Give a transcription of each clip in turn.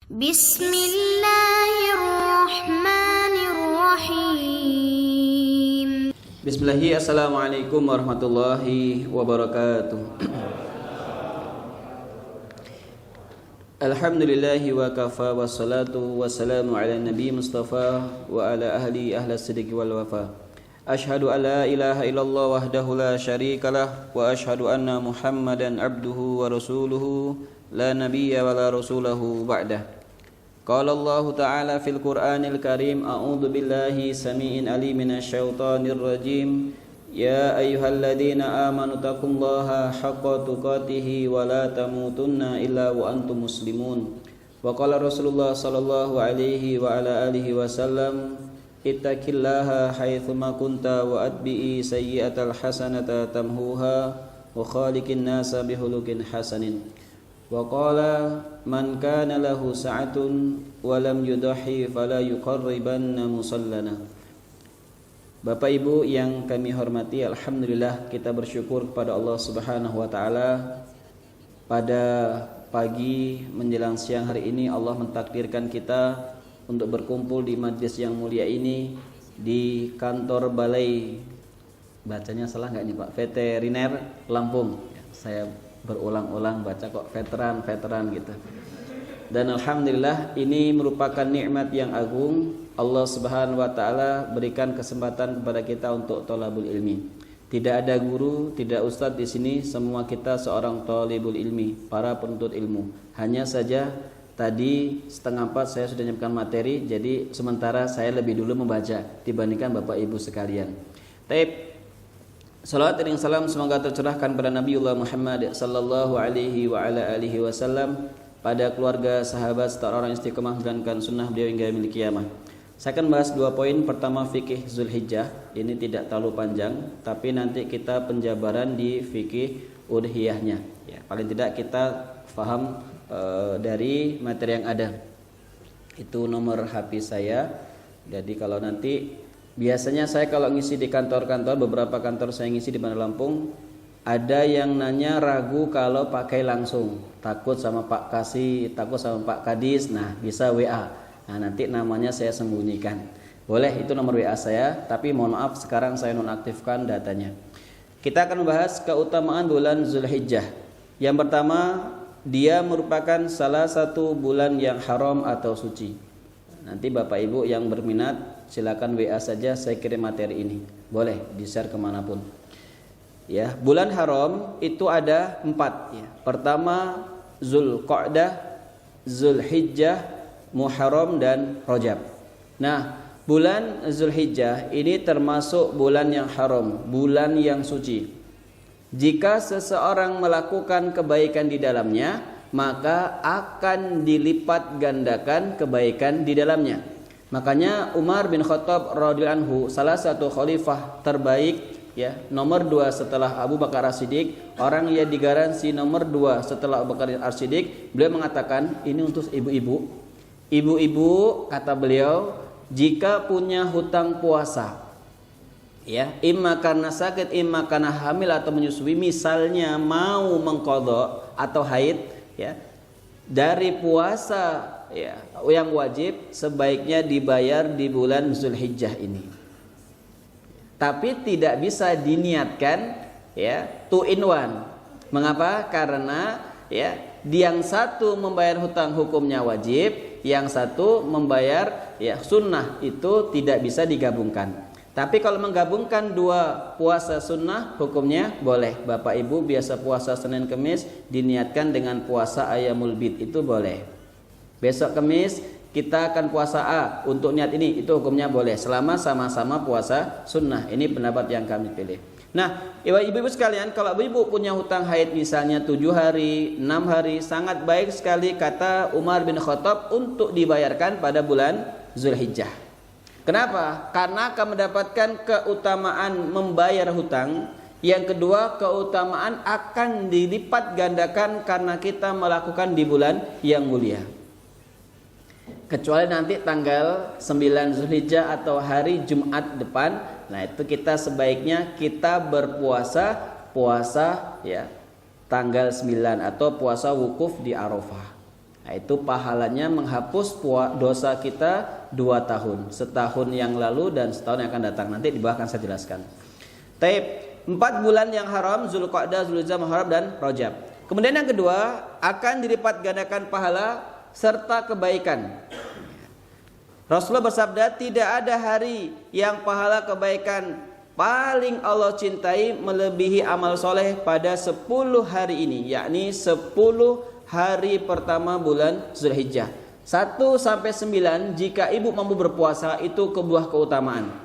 Bismillahirrahmanirrahim. Bismillahirrahmanirrahim. Assalamualaikum warahmatullahi wabarakatuh. Alhamdulillahi wa kafa wassalatu wassalamu ala nabi mustafa wa ala ahli siddiqi wal wafa. Ashhadu an la ilaha illallah wahdahu la syarikalah wa ashhadu anna Muhammadan abduhu wa rasuluhu la nabiyya wa la rasulahu ba'dah. Qala Allah ta'ala fil Qur'anil Karim, a'udzu billahi samii'in alim minasy syaithanir rajim. Ya ayyuhalladzina amanu taqullaha haqqa tuqatih wa la tamutunna illa wa antum muslimun. Wa qala Rasulullah sallallahu alaihi wa ala alihi wasallam, ittaqillaha haitsu ma kunta wa atbi'i sayyi'atal hasanata tamhuha wa khaliqin nasa bihulukin hasanin. Wa qala man kana lahu sa'atun wa lam yudahi fala yuqarribanna musallana. Bapak Ibu yang kami hormati, alhamdulillah kita bersyukur kepada Allah Subhanahu wa taala. Pada pagi menjelang siang hari ini Allah mentakdirkan kita untuk berkumpul di majlis yang mulia ini di kantor Balai, bacanya salah nggak nih Pak, Veteriner Lampung. Saya berulang-ulang baca kok veteran gitu. Dan alhamdulillah ini merupakan nikmat yang agung. Allah Subhanahu wa taala berikan kesempatan kepada kita untuk thalabul ilmi. Tidak ada guru, tidak ustadz di sini, semua kita seorang thalibul ilmi, para penuntut ilmu. Hanya saja tadi 3:30 saya sudah menyiapkan materi, jadi sementara saya lebih dulu membaca dibandingkan Bapak Ibu sekalian. Taib, salawat dan salam semoga tercurahkan pada Nabiullah Muhammad sallallahu alaihi wa ala alihi wasallam, pada keluarga, sahabat serta orang istiqomah menjalankan sunnah beliau hingga yaumil qiyamah. Saya akan bahas 2 poin. Pertama, fikih Zulhijjah. Ini tidak terlalu panjang, tapi nanti kita penjabaran di fikih udhiyahnya. Ya, paling tidak kita paham dari materi yang ada. Itu nomor HP saya. Jadi kalau nanti, biasanya saya kalau ngisi di kantor-kantor, beberapa kantor saya ngisi di Bandar Lampung, ada yang nanya ragu kalau pakai langsung, takut sama Pak Kasih, takut sama Pak Kadis. Nah, bisa WA. Nah, nanti namanya saya sembunyikan. Boleh, itu nomor WA saya, tapi mohon maaf sekarang saya nonaktifkan datanya. Kita akan membahas keutamaan bulan Zulhijjah. Yang pertama, dia merupakan salah satu bulan yang haram atau suci. Nanti Bapak Ibu yang berminat silakan WA saja, saya kirim materi ini. Boleh di-share kemanapun. Ya, bulan haram itu ada 4 ya. Pertama Zulqa'dah, Zulhijjah, Muharram dan Rajab. Nah, bulan Zulhijjah ini termasuk bulan yang haram, bulan yang suci. Jika seseorang melakukan kebaikan di dalamnya, maka akan dilipat gandakan kebaikan di dalamnya. Makanya Umar bin Khattab radhiyallahu anhu, salah satu khalifah terbaik ya, nomor 2 setelah Abu Bakar As-Siddiq, orang yang digaransi nomor 2 setelah Abu Bakar As-Siddiq, beliau mengatakan ini untuk ibu-ibu. Ibu-ibu, kata beliau, jika punya hutang puasa, ya, imma karena sakit, imma karena hamil atau menyusui, misalnya mau mengqadha atau haid, ya, dari puasa ya yang wajib sebaiknya dibayar di bulan Zulhijjah ini. Tapi tidak bisa diniatkan ya 2 in 1. Mengapa? Karena ya yang satu membayar hutang hukumnya wajib, yang satu membayar ya sunnah, itu tidak bisa digabungkan. Tapi kalau menggabungkan 2 puasa sunnah hukumnya boleh. Bapak Ibu biasa puasa Senin Kemis diniatkan dengan puasa Ayyamul Bid, itu boleh. Besok Kemis kita akan puasa A untuk niat ini, itu hukumnya boleh selama sama-sama puasa sunnah. Ini pendapat yang kami pilih. Nah, ibu-ibu sekalian, kalau ibu punya hutang haid misalnya 7 hari, 6 hari, sangat baik sekali kata Umar bin Khattab untuk dibayarkan pada bulan Zulhijjah. Kenapa? Karena akan mendapatkan keutamaan membayar hutang. Yang kedua, keutamaan akan dilipat gandakan karena kita melakukan di bulan yang mulia. Kecuali nanti tanggal 9 Zulhijjah atau hari Jumat depan. Nah, itu kita sebaiknya kita berpuasa ya tanggal 9 atau puasa wukuf di Arafah. Nah, itu pahalanya menghapus dosa kita 2 tahun, setahun yang lalu dan setahun yang akan datang. Nanti di bawah akan saya jelaskan. Taib, 4 bulan yang haram, Zulqa'dah, Zulhijjah, Muharram dan Rajab. Kemudian yang kedua, akan dilipat gandakan pahala serta kebaikan. Rasulullah bersabda, tidak ada hari yang pahala kebaikan paling Allah cintai melebihi amal soleh pada 10 hari ini, yakni 10 hari pertama bulan Zulhijjah. 1 sampai 9 jika ibu mampu berpuasa itu kebuah keutamaan.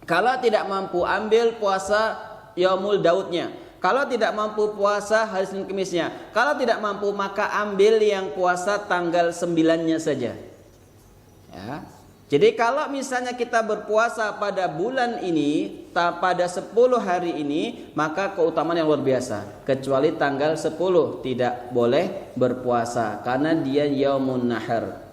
Kalau tidak mampu, ambil puasa Yaumul Daudnya. Kalau tidak mampu, puasa hari Senin Kemisnya. Kalau tidak mampu, maka ambil yang puasa tanggal 9-nya saja. Ya. Jadi kalau misalnya kita berpuasa pada bulan ini, pada 10 hari ini, maka keutamaan yang luar biasa. Kecuali tanggal 10 tidak boleh berpuasa karena dia Yaumun Nahar.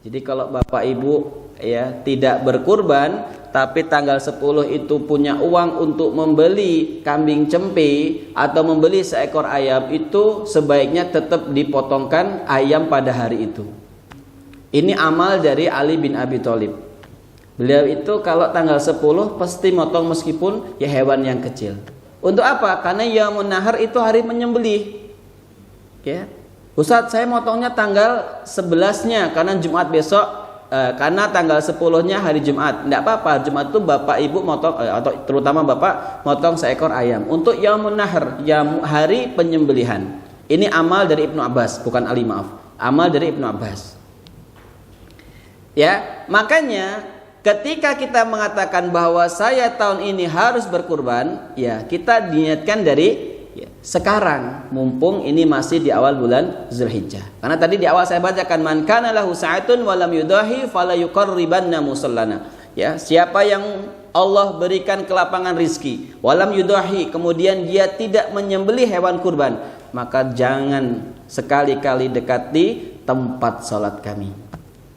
Jadi kalau Bapak Ibu ya tidak berkurban, tapi tanggal 10 itu punya uang untuk membeli kambing cempe atau membeli seekor ayam, itu sebaiknya tetap dipotongkan ayam pada hari itu. Ini amal dari Ali bin Abi Thalib. Beliau itu kalau tanggal 10 pasti motong meskipun ya hewan yang kecil. Untuk apa? Karena Yaumun Nahar itu hari menyembelih. Ya. Ustaz, saya motongnya tanggal 11-nya karena Jumat besok, karena tanggal 10-nya hari Jumat. Tidak apa-apa, Jumat itu Bapak Ibu motong atau terutama Bapak motong seekor ayam. Untuk Yaumun Nahar, hari penyembelihan. Ini amal dari Ibnu Abbas, bukan Ali, maaf. Amal dari Ibnu Abbas. Ya, makanya ketika kita mengatakan bahwa saya tahun ini harus berkurban, ya kita diniatkan dari sekarang, mumpung ini masih di awal bulan Zulhijjah. Karena tadi di awal saya bacakan, man kana lahu sa'atun wa lam yudahi fala yuqarribanna musallana. Ya, siapa yang Allah berikan kelapangan rizki, walam yudahi, kemudian dia tidak menyembelih hewan kurban, maka jangan sekali-kali dekati tempat salat kami.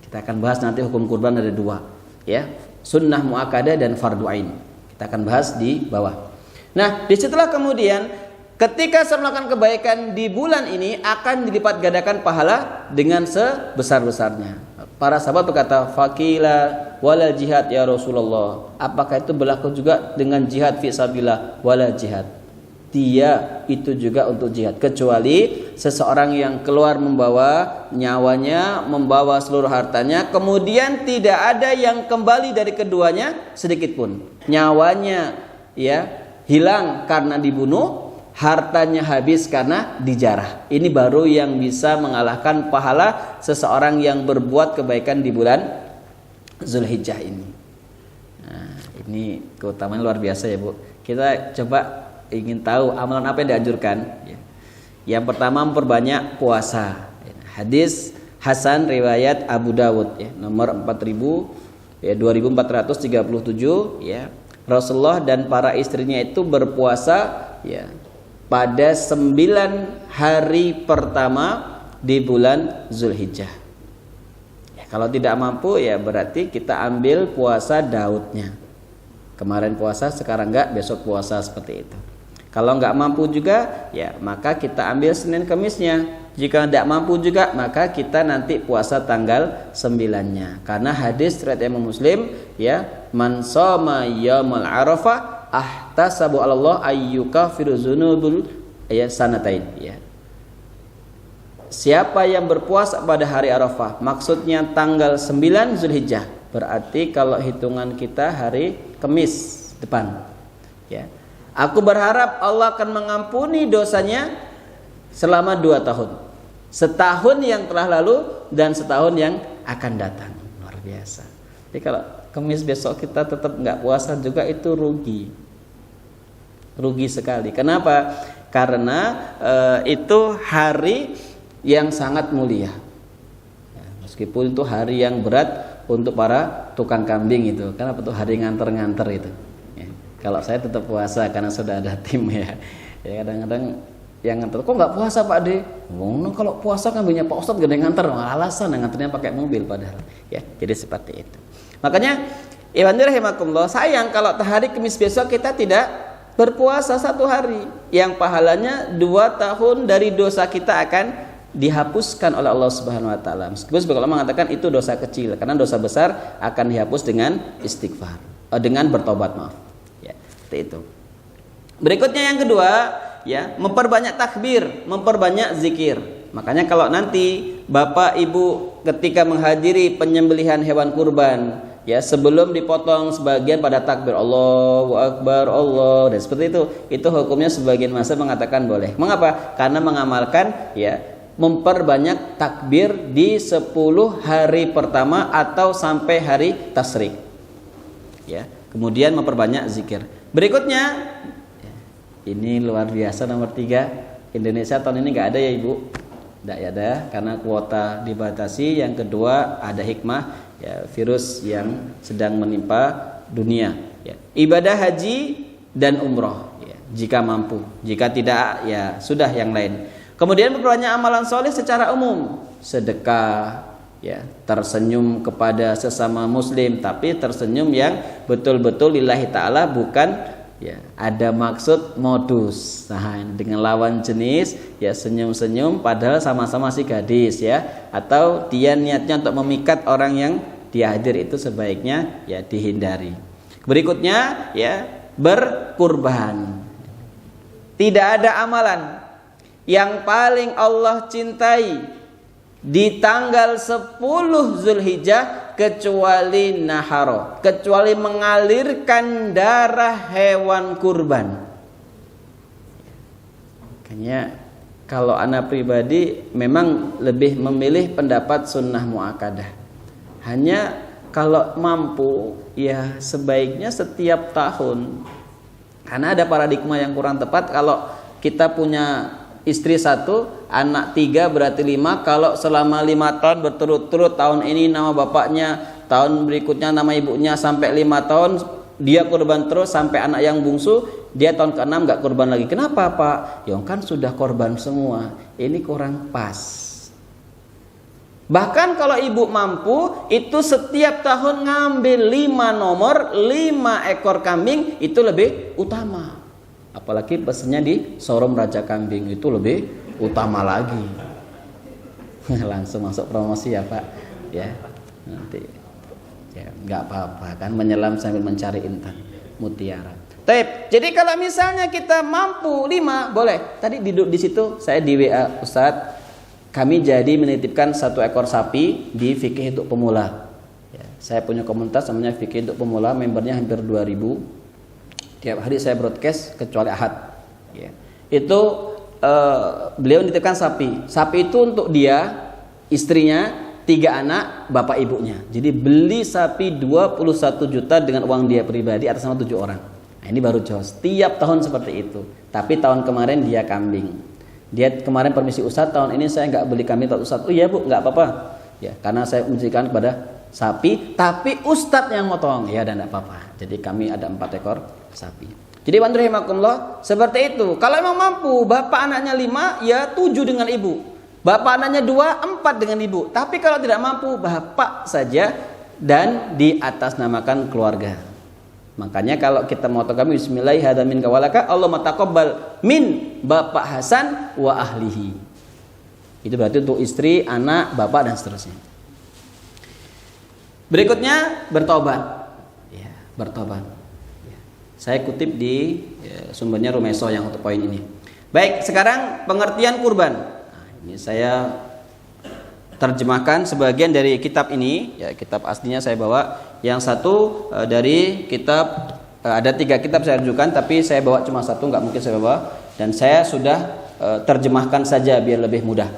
Kita akan bahas nanti hukum kurban ada 2, ya, sunnah muakkadah dan fardu ain. Kita akan bahas di bawah. Nah, disitulah kemudian ketika saya melakukan kebaikan di bulan ini akan dilipat gandakan pahala dengan sebesar-besarnya. Para sahabat berkata, faqila wala jihad ya Rasulullah. Apakah itu berlaku juga dengan jihad fi sabilillah? Wala jihad. Dia itu juga untuk jihad, kecuali seseorang yang keluar membawa nyawanya, membawa seluruh hartanya, kemudian tidak ada yang kembali dari keduanya sedikit pun. Nyawanya ya hilang karena dibunuh, hartanya habis karena dijarah. Ini baru yang bisa mengalahkan pahala seseorang yang berbuat kebaikan di bulan Zulhijjah ini. Nah, ini keutamaan luar biasa ya Bu. Kita coba ingin tahu amalan apa yang dianjurkan. Yang pertama, memperbanyak puasa. Hadis Hasan riwayat Abu Dawud ya, nomor 2437 ya. Rasulullah dan para istrinya itu berpuasa ya pada 9 hari pertama di bulan Zulhijjah. Ya, kalau tidak mampu ya berarti kita ambil puasa Daudnya. Kemarin puasa, sekarang enggak, besok puasa, seperti itu. Kalau enggak mampu juga ya maka kita ambil Senin Kemisnya. Jika tidak mampu juga maka kita nanti puasa tanggal 9-nya. Karena hadis riwayat Imam Muslim ya, man shoma yaumul arafah ahtasabu 'alallah ayyukafiru dzunubul sanatain ya. Siapa yang berpuasa pada hari Arafah, maksudnya tanggal 9 Zulhijjah, berarti kalau hitungan kita hari Kamis depan ya. Aku berharap Allah akan mengampuni dosanya selama 2 tahun. Setahun yang telah lalu dan setahun yang akan datang. Luar biasa. Jadi kalau Kamis besok kita tetap nggak puasa juga itu rugi. Rugi sekali. Kenapa? Karena itu hari yang sangat mulia. Meskipun itu hari yang berat untuk para tukang kambing itu. Kenapa tuh hari nganter-nganter itu? Kalau saya tetap puasa karena sudah ada tim ya. Ya kadang-kadang yang nganter, kok nggak puasa Pak De? Oh, kalau puasa kan banyak Pak Ustadz gak ada yang nganter. Alasan nganternya pakai mobil padahal. Ya, jadi seperti itu. Makanya, Iwan rahimakumullah, sayang kalau hari Kamis besok kita tidak berpuasa 1 hari. Yang pahalanya 2 tahun dari dosa kita akan dihapuskan oleh Allah Subhanahu wa taala. Meskipun sebagian ulama mengatakan itu dosa kecil, karena dosa besar akan dihapus dengan istighfar, dengan bertobat, maaf. Ya, seperti itu. Berikutnya yang kedua, ya, memperbanyak takbir, memperbanyak zikir. Makanya kalau nanti Bapak Ibu ketika menghadiri penyembelihan hewan kurban, ya, sebelum dipotong sebagian pada takbir Allahu Akbar, Allah, dan seperti itu hukumnya sebagian mazhab mengatakan boleh. Mengapa? Karena mengamalkan, ya, memperbanyak takbir di 10 hari pertama atau sampai hari tasyrik. Ya, kemudian memperbanyak zikir. Berikutnya, ini luar biasa, nomor 3, Indonesia tahun ini nggak ada ya Ibu, nggak ada karena kuota dibatasi. Yang kedua ada hikmah, ya, virus yang sedang menimpa dunia. Ya. Ibadah haji dan umroh, ya, jika mampu. Jika tidak, ya sudah yang lain. Kemudian memperbanyak amalan soleh secara umum, sedekah, ya, tersenyum kepada sesama muslim, tapi tersenyum yang betul-betul lillahi ta'ala, bukan, ya, ada maksud modus. Nah, dengan lawan jenis, ya, senyum-senyum padahal sama-sama si gadis, ya, atau dia niatnya untuk memikat orang yang dia hadir, itu sebaiknya, ya, dihindari. Berikutnya, ya, berkurban. Tidak ada amalan yang paling Allah cintai di tanggal 10 Zulhijjah kecuali naharo, kecuali mengalirkan darah hewan kurban. Makanya kalau anak pribadi memang lebih memilih pendapat sunnah muakkadah. Hanya kalau mampu, ya sebaiknya setiap tahun. Karena ada paradigma yang kurang tepat. Kalau kita punya istri 1, anak 3, berarti 5. Kalau selama 5 tahun berturut-turut, tahun ini nama bapaknya, tahun berikutnya nama ibunya, sampai 5 tahun dia kurban terus sampai anak yang bungsu, dia tahun ke-6 gak kurban lagi. Kenapa Pak? Ya kan sudah korban semua. Ini kurang pas. Bahkan kalau ibu mampu, itu setiap tahun ngambil 5 nomor, 5 ekor kambing, itu lebih utama. Apalagi pesennya di showroom Raja Kambing, itu lebih utama lagi. Langsung masuk promosi ya Pak, ya nanti, ya nggak apa-apa kan, menyelam sambil mencari intan mutiara. Jadi kalau misalnya kita mampu 5, boleh. Tadi di situ saya di WA, Ustadz, kami jadi menitipkan 1 ekor sapi di Fikih untuk Pemula. Ya, saya punya komunitas namanya Fikih untuk Pemula, membernya hampir 2000. Tiap hari saya broadcast kecuali Ahad. Ya. Itu beliau menitipkan sapi. Sapi itu untuk dia, istrinya, 3 anak, bapak ibunya. Jadi beli sapi 21 juta dengan uang dia pribadi atas nama 7 orang. Nah, ini baru jos. Tiap tahun seperti itu. Tapi tahun kemarin dia kambing. Dia kemarin permisi Ustadz, tahun ini saya nggak beli kambing. Ustadz, oh iya Bu, nggak apa-apa. Ya, karena saya menunjukkan kepada sapi, tapi Ustadz yang motong. Ya, dan nggak apa-apa. Jadi kami ada 4 ekor sapi. Jadi bantu rahimakumullah, seperti itu. Kalau memang mampu, bapak anaknya 5, ya 7 dengan ibu. Bapak anaknya 2, 4 dengan ibu. Tapi kalau tidak mampu, bapak saja dan di atas namakan keluarga. Makanya kalau kita motong kami bismillahirrahmanirrahim kawalaka Allahumma taqabbal min Bapak Hasan wa ahlihi. Itu berarti untuk istri, anak, bapak dan seterusnya. Berikutnya bertobat. Ya, bertobat. Ya. Saya kutip di sumbernya Rumeso yang untuk poin ini. Baik, sekarang pengertian kurban. Nah, ini saya terjemahkan sebagian dari kitab ini, ya kitab aslinya saya bawa. Yang satu dari kitab, ada 3 kitab saya rujukan, tapi saya bawa cuma 1, nggak mungkin saya bawa. Dan saya sudah terjemahkan saja biar lebih mudah.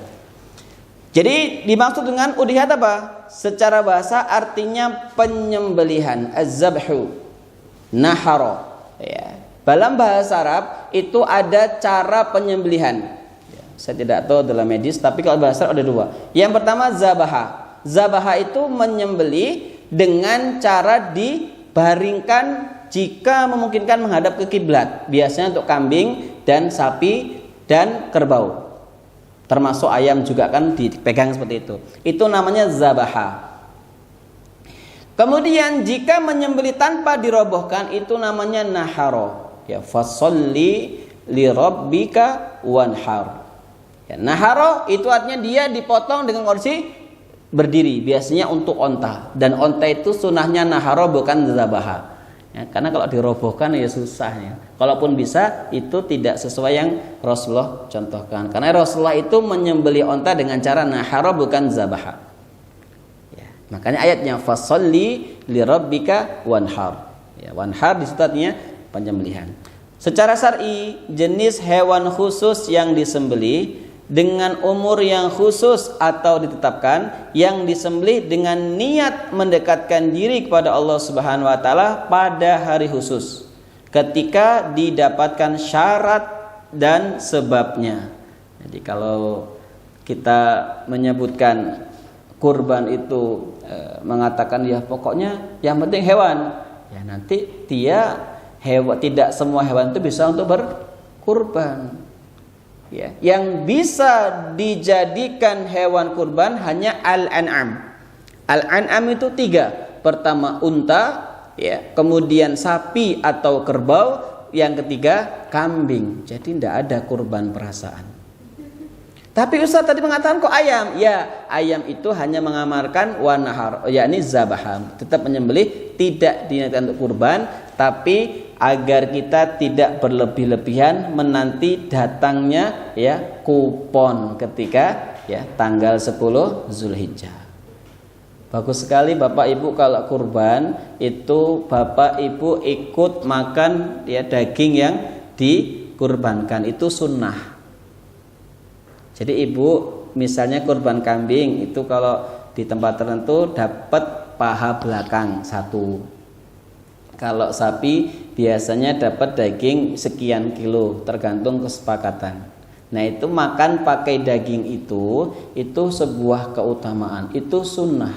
Jadi dimaksud dengan udhiyat apa? Secara bahasa artinya penyembelihan, az-zabhu, nahara. Ya. Dalam bahasa Arab itu ada cara penyembelihan. Ya, saya tidak tahu dalam medis, tapi kalau bahasa Arab ada 2. Yang pertama zabaha. Zabaha itu menyembelih dengan cara dibaringkan jika memungkinkan menghadap ke kiblat. Biasanya untuk kambing dan sapi dan kerbau. Termasuk ayam juga kan dipegang seperti itu. Itu namanya zabaha. Kemudian jika menyembelih tanpa dirobohkan itu namanya naharo. Ya, fasolli li rabbika wanhar. Ya, naharo itu artinya dia dipotong dengan kondisi berdiri, biasanya untuk onta. Dan onta itu sunahnya naharo bukan zabaha. Ya, karena kalau dirobohkan ya susah ya. Kalaupun bisa itu tidak sesuai yang Rasulullah contohkan. Karena Rasulullah itu menyembelih onta dengan cara naharo bukan zabaha. Ya, makanya ayatnya fasolli lirabbika wanhar. Ya, wanhar di situ artinya penyembelihan. Secara syar'i jenis hewan khusus yang disembelih dengan umur yang khusus atau ditetapkan yang disembelih dengan niat mendekatkan diri kepada Allah Subhanahu wa taala pada hari khusus ketika didapatkan syarat dan sebabnya. Jadi kalau kita menyebutkan kurban itu mengatakan ya pokoknya yang penting hewan, ya nanti tidak semua hewan itu bisa untuk berkurban. Ya, yang bisa dijadikan hewan kurban hanya al-an'am. Al-an'am itu 3. Pertama unta, ya, kemudian sapi atau kerbau, yang ketiga kambing. Jadi tidak ada kurban perasaan. Tapi Ustaz tadi mengatakan kok ayam? Ya, ayam itu hanya mengamarkan wanahar, yakni zabaham, tetap menyembelih, tidak diniatkan untuk kurban, tapi agar kita tidak berlebih-lebihan menanti datangnya ya kupon ketika ya tanggal 10 Zulhijjah. Bagus sekali Bapak Ibu kalau kurban itu Bapak Ibu ikut makan ya daging yang dikurbankan, itu sunnah. Jadi Ibu misalnya kurban kambing itu kalau di tempat tertentu dapat paha belakang 1. Kalau sapi biasanya dapat daging sekian kilo tergantung kesepakatan. Nah itu makan pakai daging itu sebuah keutamaan, itu sunnah.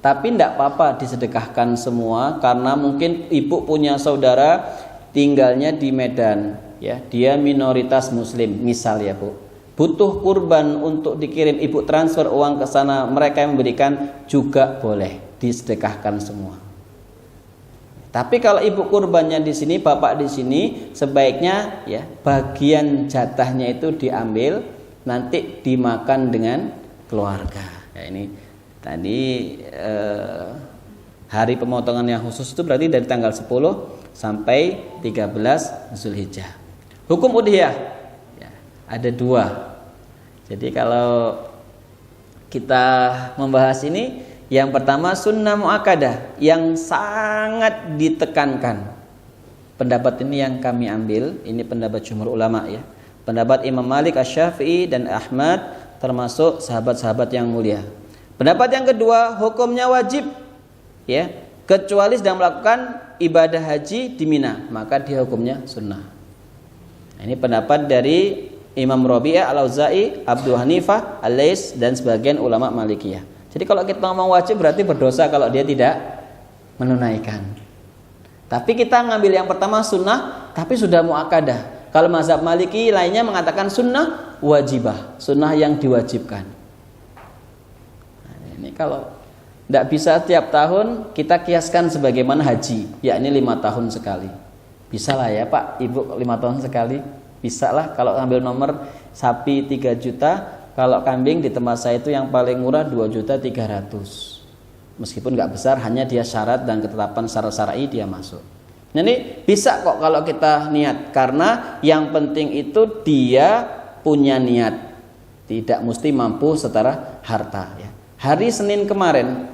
Tapi tidak apa-apa disedekahkan semua karena mungkin ibu punya saudara tinggalnya di Medan, ya dia minoritas Muslim misal ya Bu, butuh kurban untuk dikirim, ibu transfer uang ke sana, mereka yang memberikan juga boleh disedekahkan semua. Tapi kalau ibu kurbannya di sini, bapak di sini, sebaiknya ya bagian jatahnya itu diambil, nanti dimakan dengan keluarga. Ya, ini tadi hari pemotongan yang khusus itu berarti dari tanggal 10 sampai 13 Zulhijjah. Hukum udhiyah ya, ada 2. Jadi kalau kita membahas ini, yang pertama sunnah muakkadah yang sangat ditekankan. Pendapat ini yang kami ambil, ini pendapat jumhur ulama ya. Pendapat Imam Malik, Asy-Syafi'i dan Ahmad termasuk sahabat-sahabat yang mulia. Pendapat yang kedua, hukumnya wajib ya, kecuali sedang melakukan ibadah haji di Mina, maka dia hukumnya sunnah. Nah, ini pendapat dari Imam Rabi'ah, Al-Auza'i, Abu Hanifah, Al-Lais dan sebagian ulama Malikiyah. Jadi kalau kita ngomong wajib berarti berdosa kalau dia tidak menunaikan. Tapi kita ngambil yang pertama sunnah, tapi sudah muakkadah. Kalau mazhab Maliki lainnya mengatakan sunnah wajibah, sunnah yang diwajibkan. Nah, ini kalau tidak bisa tiap tahun kita kiaskan sebagaimana haji, yakni 5 tahun sekali. Bisa lah ya Pak, Ibu 5 tahun sekali. Bisa lah kalau ambil nomor sapi 3 juta. Kalau kambing di tempat saya itu yang paling murah 2.300.000. Meskipun nggak besar, hanya dia syarat dan ketetapan syarat syar'i dia masuk. Nah, ini bisa kok kalau kita niat, karena yang penting itu dia punya niat. Tidak mesti mampu secara harta ya. Hari Senin kemarin,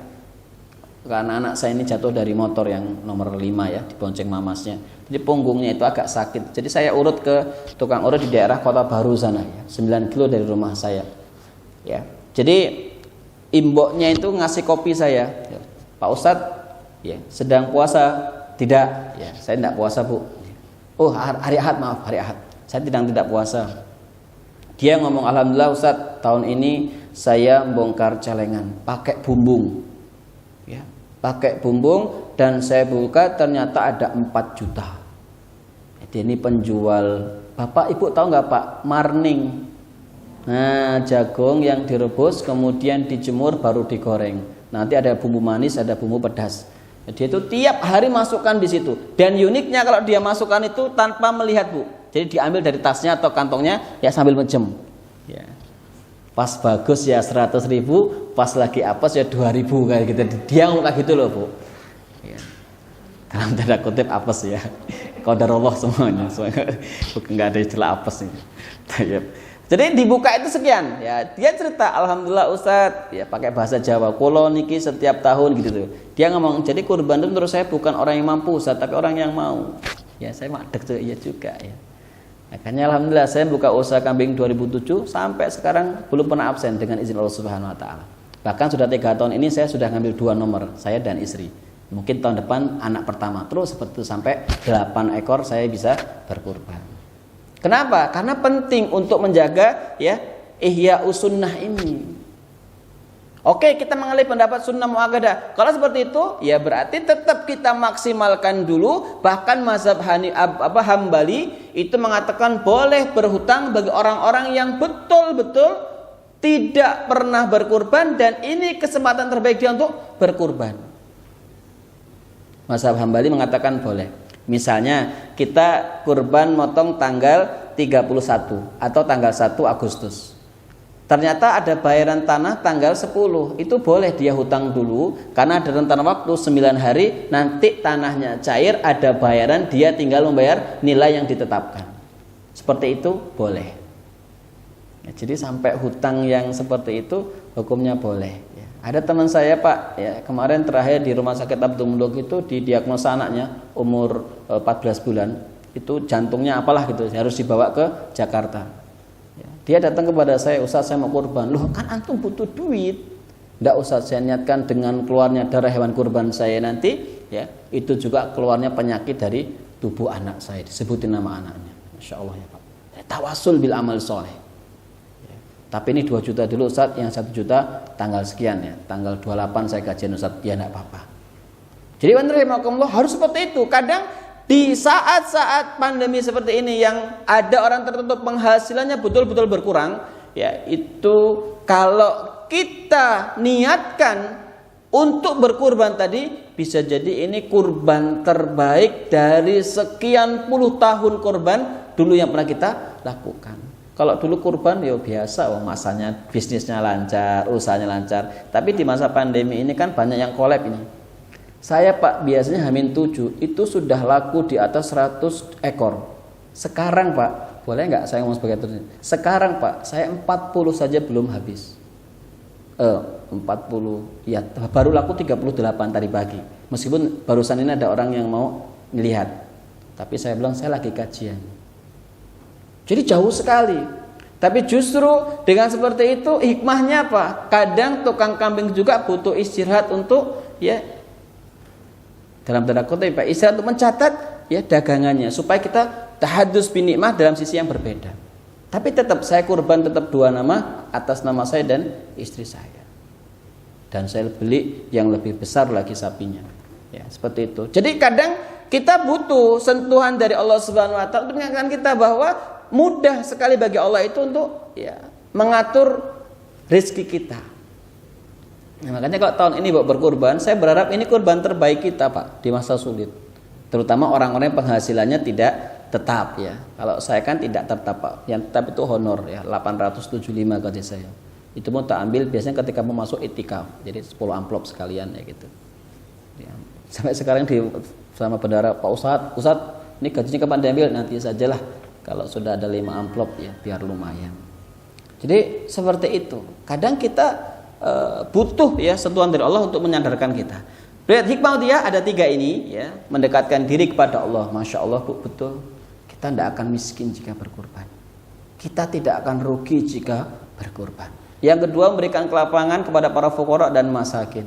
karena anak saya ini jatuh dari motor yang nomor 5 ya, dibonceng mamasnya. Jadi punggungnya itu agak sakit. Jadi saya urut ke tukang urut di daerah Kota Baru sana ya, 9 kilo dari rumah saya. Ya. Jadi imboknya itu ngasih kopi saya. Ya. Pak Ustadz, ya, sedang puasa? Tidak. Ya, saya tidak puasa, Bu. Oh, hari Ahad, maaf, hari Ahad. Saya tidak puasa. Dia ngomong, alhamdulillah Ustadz, tahun ini saya bongkar celengan pakai bumbung. Ya, pakai bumbung dan saya buka ternyata ada 4 juta. Jadi ini penjual. Bapak Ibu tahu nggak Pak, marning. Nah, jagung yang direbus kemudian dijemur baru digoreng. Nanti ada bumbu manis, ada bumbu pedas. Jadi itu tiap hari masukkan di situ. Dan uniknya kalau dia masukkan itu tanpa melihat Bu. Jadi diambil dari tasnya atau kantongnya ya sambil menjem. Ya. Pas bagus ya 100.000, pas lagi apes ya 2.000 kayak gitu. Dia ngomong kayak gitu loh, Bu. Ya. Dalam tanda kutip apes ya. Qadarullah semuanya. Enggak ada istilah apes ini. Jadi dibuka itu sekian ya. Dia cerita, alhamdulillah Ustadz ya, pakai bahasa Jawa. Kulo niki setiap tahun gitu tuh. Dia ngomong, jadi kurban itu menurut saya bukan orang yang mampu Ustadz, tapi orang yang mau. Ya saya madek tuh, iya juga ya. Makanya alhamdulillah saya buka usaha kambing 2007 sampai sekarang belum pernah absen dengan izin Allah Subhanahu wa taala. Bahkan sudah 3 tahun ini saya sudah ngambil 2 nomor, saya dan istri. Mungkin tahun depan anak pertama, terus seperti itu sampai 8 ekor saya bisa berkurban. Kenapa? Karena penting untuk menjaga ya ihya sunnah ini. Oke, kita mengalih pendapat sunnah muakkadah. Kalau seperti itu, ya berarti tetap kita maksimalkan dulu. Bahkan mazhab Hambali itu mengatakan boleh berhutang bagi orang-orang yang betul-betul tidak pernah berkurban dan ini kesempatan terbaik dia untuk berkurban. Mazhab Hambali mengatakan boleh. Misalnya kita kurban motong tanggal 31 atau tanggal 1 Agustus. Ternyata ada bayaran tanah tanggal 10, itu boleh dia hutang dulu karena ada rentan waktu 9 hari, nanti tanahnya cair, ada bayaran, dia tinggal membayar nilai yang ditetapkan. Seperti itu boleh. Ya, jadi sampai hutang yang seperti itu hukumnya boleh. Ya. Ada teman saya Pak, ya, kemarin terakhir di rumah sakit Abdul Muluk itu didiagnosa anaknya umur 14 bulan, itu jantungnya apalah gitu, harus dibawa ke Jakarta. Dia datang kepada saya, Ustaz saya mau kurban. Loh kan antum butuh duit. Nggak Ustaz, saya niatkan dengan keluarnya darah hewan kurban saya nanti, ya itu juga keluarnya penyakit dari tubuh anak saya. Disebutin nama anaknya. Masya Allah ya Pak. Tawasul bil amal soleh. Ya. Tapi ini 2 juta dulu Ustaz, yang 1 juta tanggal sekian ya. Tanggal 28 saya kajian Ustaz, ya enggak apa-apa. Jadi Allah harus seperti itu. Kadang di saat-saat pandemi seperti ini yang ada orang tertentu penghasilannya betul-betul berkurang, ya itu kalau kita niatkan untuk berkurban tadi, bisa jadi ini kurban terbaik dari sekian puluh tahun kurban dulu yang pernah kita lakukan. Kalau dulu kurban ya biasa, masanya bisnisnya lancar, usahanya lancar. Tapi di masa pandemi ini kan banyak yang collab ini. Saya Pak biasanya H-7 itu sudah laku di atas 100 ekor. Sekarang Pak, boleh nggak saya ngomong sebagai itu? Sekarang Pak, saya 40 saja belum habis. 40 ya baru laku 38 tadi pagi. Meskipun barusan ini ada orang yang mau melihat. Tapi saya bilang saya lagi kajian. Jadi jauh sekali. Tapi justru dengan seperti itu hikmahnya apa? Kadang tukang kambing juga butuh istirahat untuk ya dalam tanda kutip Pak, istirahat untuk mencatat ya dagangannya supaya kita tahadus bin nikmah dalam sisi yang berbeda. Tapi tetap saya kurban tetap 2 nama atas nama saya dan istri saya. Dan saya beli yang lebih besar lagi sapinya. Ya, seperti itu. Jadi kadang kita butuh sentuhan dari Allah Subhanahu wa taala untuk mengingatkan kita bahwa mudah sekali bagi Allah itu untuk ya mengatur rezeki kita. Nah, makanya kalau tahun ini Bapak berkurban, saya berharap ini kurban terbaik kita Pak di masa sulit. Terutama orang-orang yang penghasilannya tidak tetap ya. Kalau saya kan tidak tetap Pak. Yang tetap itu honor ya, 875 gaji saya. Itu mau tak ambil biasanya ketika mau masuk itikaf. Jadi 10 amplop sekalian ya gitu. Ya. Sampai sekarang sama bendara Pak Ustadz, ini gajinya kapan diambil? Nanti sajalah. Kalau sudah ada 5 amplop ya biar lumayan. Jadi seperti itu. Kadang kita butuh ya sentuhan dari Allah untuk menyadarkan kita. Lihat hikmah dia ada 3 ini ya, mendekatkan diri kepada Allah. Masya Allah Bu, betul. Kita tidak akan miskin jika berkurban. Kita tidak akan rugi jika berkurban. Yang kedua, memberikan kelapangan kepada para fuqara dan masakin.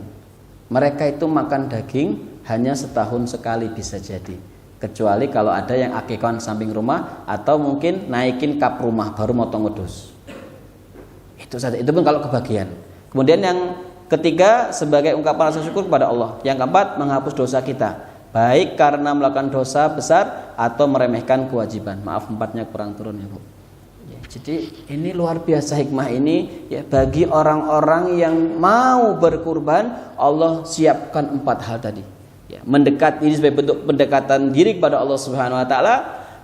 Mereka itu makan daging hanya setahun sekali bisa jadi. Kecuali kalau ada yang akikah samping rumah atau mungkin naikin kap rumah baru motong wedhus. Itu saja. Itu pun kalau kebagian. Kemudian yang ketiga sebagai ungkapan rasa syukur kepada Allah. Yang keempat menghapus dosa kita, baik karena melakukan dosa besar atau meremehkan kewajiban. Maaf 4-nya kurang turun ya Bu. Ya, jadi ini luar biasa hikmah ini ya, bagi orang-orang yang mau berkurban Allah siapkan 4 hal tadi. Ya, mendekat ini sebagai bentuk pendekatan diri kepada Allah Subhanahu Wa Taala.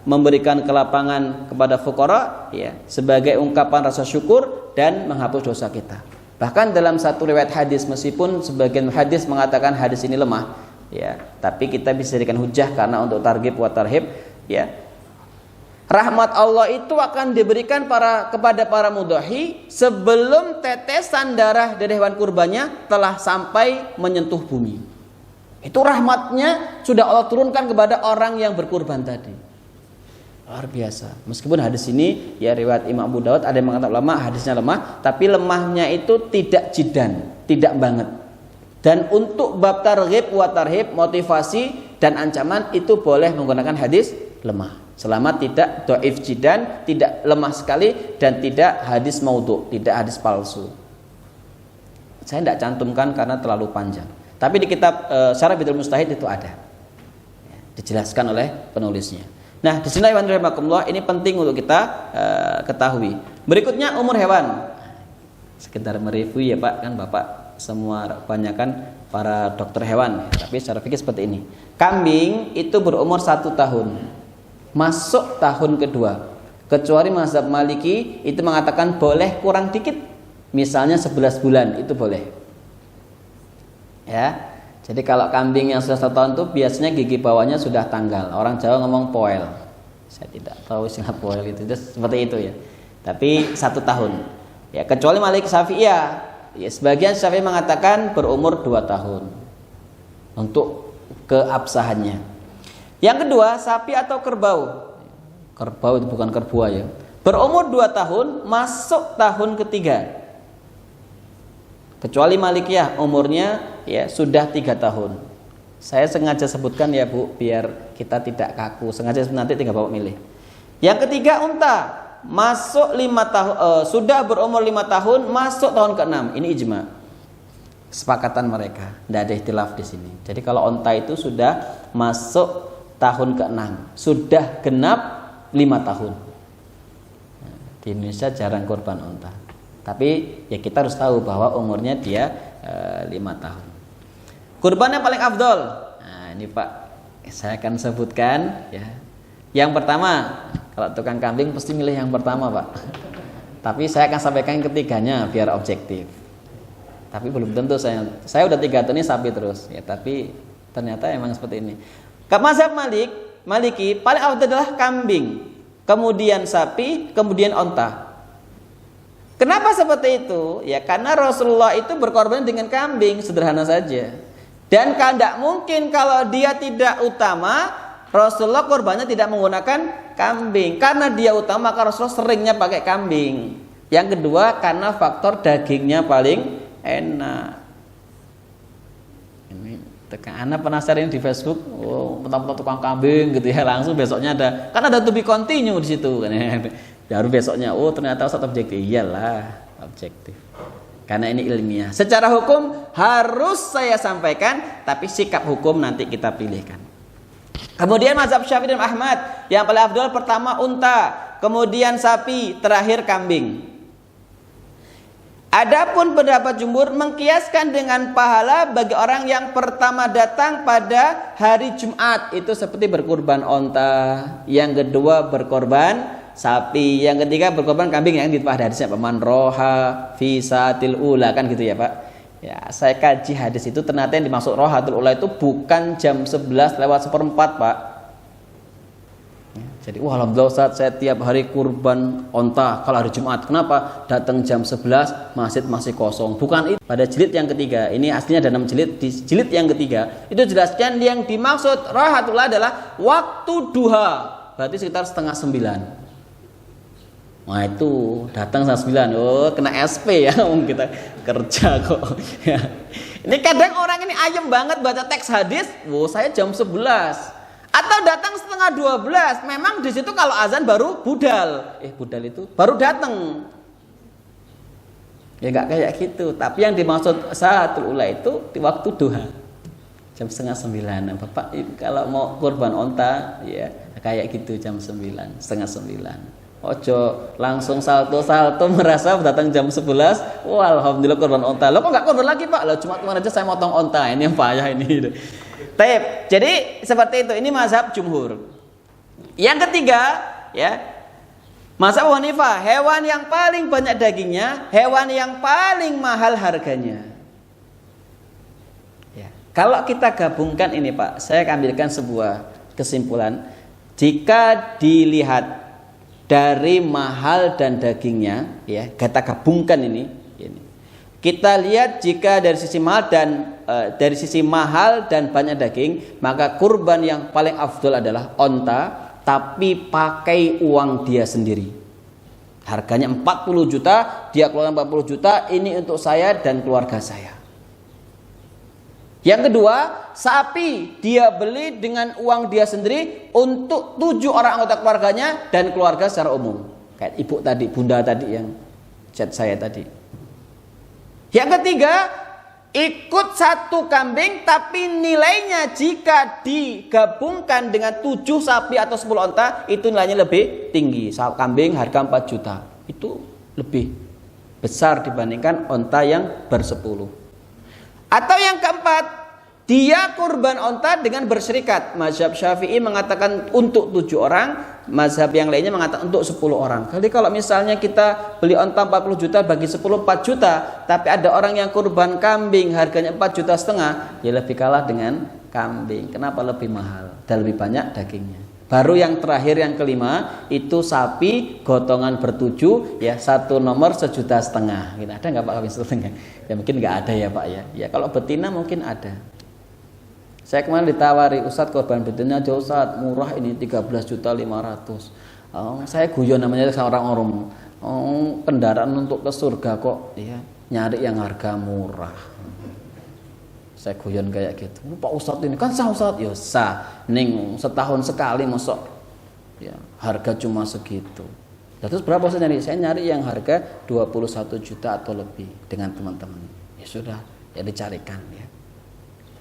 memberikan kelapangan kepada fuqara ya, sebagai ungkapan rasa syukur dan menghapus dosa kita. Bahkan dalam satu riwayat hadis, meskipun sebagian hadis mengatakan hadis ini lemah ya, tapi kita bisa jadikan hujah karena untuk targhib wa tarhib ya. Rahmat Allah itu akan diberikan kepada para mudhahi sebelum tetesan darah dari hewan kurbannya telah sampai menyentuh bumi. Itu rahmatnya sudah Allah turunkan kepada orang yang berkurban tadi. Luar biasa. Meskipun hadis ini ya riwayat Imam Abu Daud, ada yang mengatakan lemah, hadisnya lemah, tapi lemahnya itu tidak jidan, tidak banget. Dan untuk bab targhib wa tarhib, motivasi dan ancaman itu boleh menggunakan hadis lemah. Selama tidak dhaif jidan, tidak lemah sekali dan tidak hadis maudhu, tidak hadis palsu. Saya tidak cantumkan karena terlalu panjang. Tapi di kitab Syarah Bid'ul Mustahid itu ada. Ya, dijelaskan oleh penulisnya. Nah, bismillahirrahmanirrahim, ini penting untuk kita ketahui. Berikutnya umur hewan. Sekedar mereview ya Pak, kan Bapak semua kebanyakan para dokter hewan, tapi secara fikih seperti ini. Kambing itu berumur 1 tahun, masuk tahun kedua. Kecuali mazhab Maliki itu mengatakan boleh kurang dikit, misalnya 11 bulan itu boleh. Ya. Jadi kalau kambing yang sudah 1 tahun itu biasanya gigi bawahnya sudah tanggal. Orang Jawa ngomong poel. Saya tidak tahu istilah poel itu seperti itu ya. Tapi 1 tahun. Ya, kecuali Malik Syafi'iyah. Ya, sebagian Syafi'i mengatakan berumur 2 tahun untuk keabsahannya. Yang kedua, sapi atau kerbau. Kerbau itu bukan kerbau ya. Berumur 2 tahun masuk tahun ketiga. Kecuali Malikiyah umurnya ya sudah 3 tahun. Saya sengaja sebutkan ya Bu, biar kita tidak kaku. Sengaja nanti tinggal Bapak milih. Yang ketiga unta, masuk 5 tahun, sudah berumur 5 tahun, masuk tahun ke-6. Ini ijma. Kesepakatan mereka, tidak ada ikhtilaf di sini. Jadi kalau unta itu sudah masuk tahun ke-6, sudah genap 5 tahun. Nah, di Indonesia jarang kurban unta. Tapi ya kita harus tahu bahwa umurnya dia 5 tahun. Kurban yang paling afdol. Nah, ini Pak, saya akan sebutkan ya. Yang pertama, kalau tukang kambing pasti milih yang pertama, Pak. Tapi saya akan sampaikan ketiganya biar objektif. Tapi belum tentu saya udah 3 tahun ini sapi terus ya, tapi ternyata emang seperti ini. Mazhab Maliki paling afdol adalah kambing, kemudian sapi, kemudian onta. Kenapa seperti itu? Ya karena Rasulullah itu berkorban dengan kambing, sederhana saja. Dan tidak mungkin kalau dia tidak utama, Rasulullah korbannya tidak menggunakan kambing. Karena dia utama, maka Rasulullah seringnya pakai kambing. Yang kedua, karena faktor dagingnya paling enak. Ini anak penasaran di Facebook, oh mentang-mentang tukang kambing gitu ya, langsung besoknya ada, kan ada to be continue di situ kan. Baru besoknya, oh ternyata Ustaz objektif. Iyalah, objektif. Karena ini ilmiah. Secara hukum harus saya sampaikan, tapi sikap hukum nanti kita pilihkan. Kemudian mazhab Syafi'i dan Ahmad, yang paling afdal pertama unta, kemudian sapi, terakhir kambing. Adapun pendapat jumhur mengkiaskan dengan pahala bagi orang yang pertama datang pada hari Jumat, itu seperti berkurban unta, yang kedua berkorban sapi, yang ketiga berkorban kambing, yang di hadisnya man roha fi saatil ula, kan gitu ya Pak. Ya, saya kaji hadis itu ternyata yang dimaksud rohatul ula itu bukan jam 11 lewat 1/4 Pak. Ya, jadi alhamdulillah Ustaz, saya tiap hari kurban onta kalau hari Jumat. Kenapa? Datang jam 11 masjid masih kosong. Bukan itu. Pada jilid yang ketiga, ini aslinya ada 6 jilid, di jilid yang ketiga itu jelaskan yang dimaksud rohatul ula adalah waktu duha, berarti sekitar 8:30. Wah itu datang 9, oh kena SP ya, kita kerja kok. Ya. Ini kadang orang ini ayem banget baca teks hadis, oh saya jam 11. Atau datang 11:30, memang di situ kalau azan baru budal. Budal itu baru datang. Ya nggak kayak gitu. Tapi yang dimaksud saatul ula itu di waktu duha, jam 8:30. Bapak kalau mau kurban onta, ya kayak gitu jam 9, 8:30. Ojo langsung salto merasa datang jam 11. Wah alhamdulillah korban onta. Lo kok nggak korban lagi Pak? Lo cuma kemarin aja saya motong onta. Ini yang payah ini. Taib. Jadi seperti itu. Ini mazhab jumhur. Yang ketiga, ya, mazhab Abu Hanifah, hewan yang paling banyak dagingnya, hewan yang paling mahal harganya. Ya. Kalau kita gabungkan ini Pak, saya akan ambilkan sebuah kesimpulan. Jika dilihat dari mahal dan dagingnya, ya, kita gabungkan ini. Kita lihat jika dari sisi mahal dan banyak daging, maka kurban yang paling afdol adalah onta, tapi pakai uang dia sendiri. Harganya 40 juta, dia keluarkan 40 juta, ini untuk saya dan keluarga saya. Yang kedua, sapi dia beli dengan uang dia sendiri untuk 7 orang anggota keluarganya dan keluarga secara umum. Kayak ibu tadi, bunda tadi yang chat saya tadi. Yang ketiga, ikut 1 kambing tapi nilainya jika digabungkan dengan 7 sapi atau 10 onta itu nilainya lebih tinggi. Kambing harga 4 juta itu lebih besar dibandingkan onta yang bersepuluh. Atau yang keempat, dia kurban onta dengan berserikat. Mazhab Syafi'i mengatakan untuk 7 orang, mazhab yang lainnya mengatakan untuk 10 orang. Jadi kalau misalnya kita beli onta 40 juta bagi 10 4 juta, tapi ada orang yang kurban kambing harganya 4,5 juta, ya lebih kalah dengan kambing. Kenapa lebih mahal dan lebih banyak dagingnya? Baru yang terakhir, yang kelima, itu sapi gotongan ber7, ya, 1 nomor 1,5 juta. Gitu. Ada nggak Pak kambing 1,5 juta? Ya mungkin nggak ada ya Pak ya. Ya kalau betina mungkin ada. Saya kemarin ditawari, Ustadz korban betina aja Ustadz, murah ini 13.500.000. Saya guyon namanya sama orang-orang. Kendaraan untuk ke surga kok, ya, nyari yang harga murah. Saya guyon kayak gitu. Pak Ustadz ini kan sah Ustadz, ya sah. Ning setahun sekali masuk, ya, harga cuma segitu. Terus berapa saya nyari? Saya nyari yang harga 21 juta atau lebih dengan teman-teman. Ya sudah, ya dicarikan ya.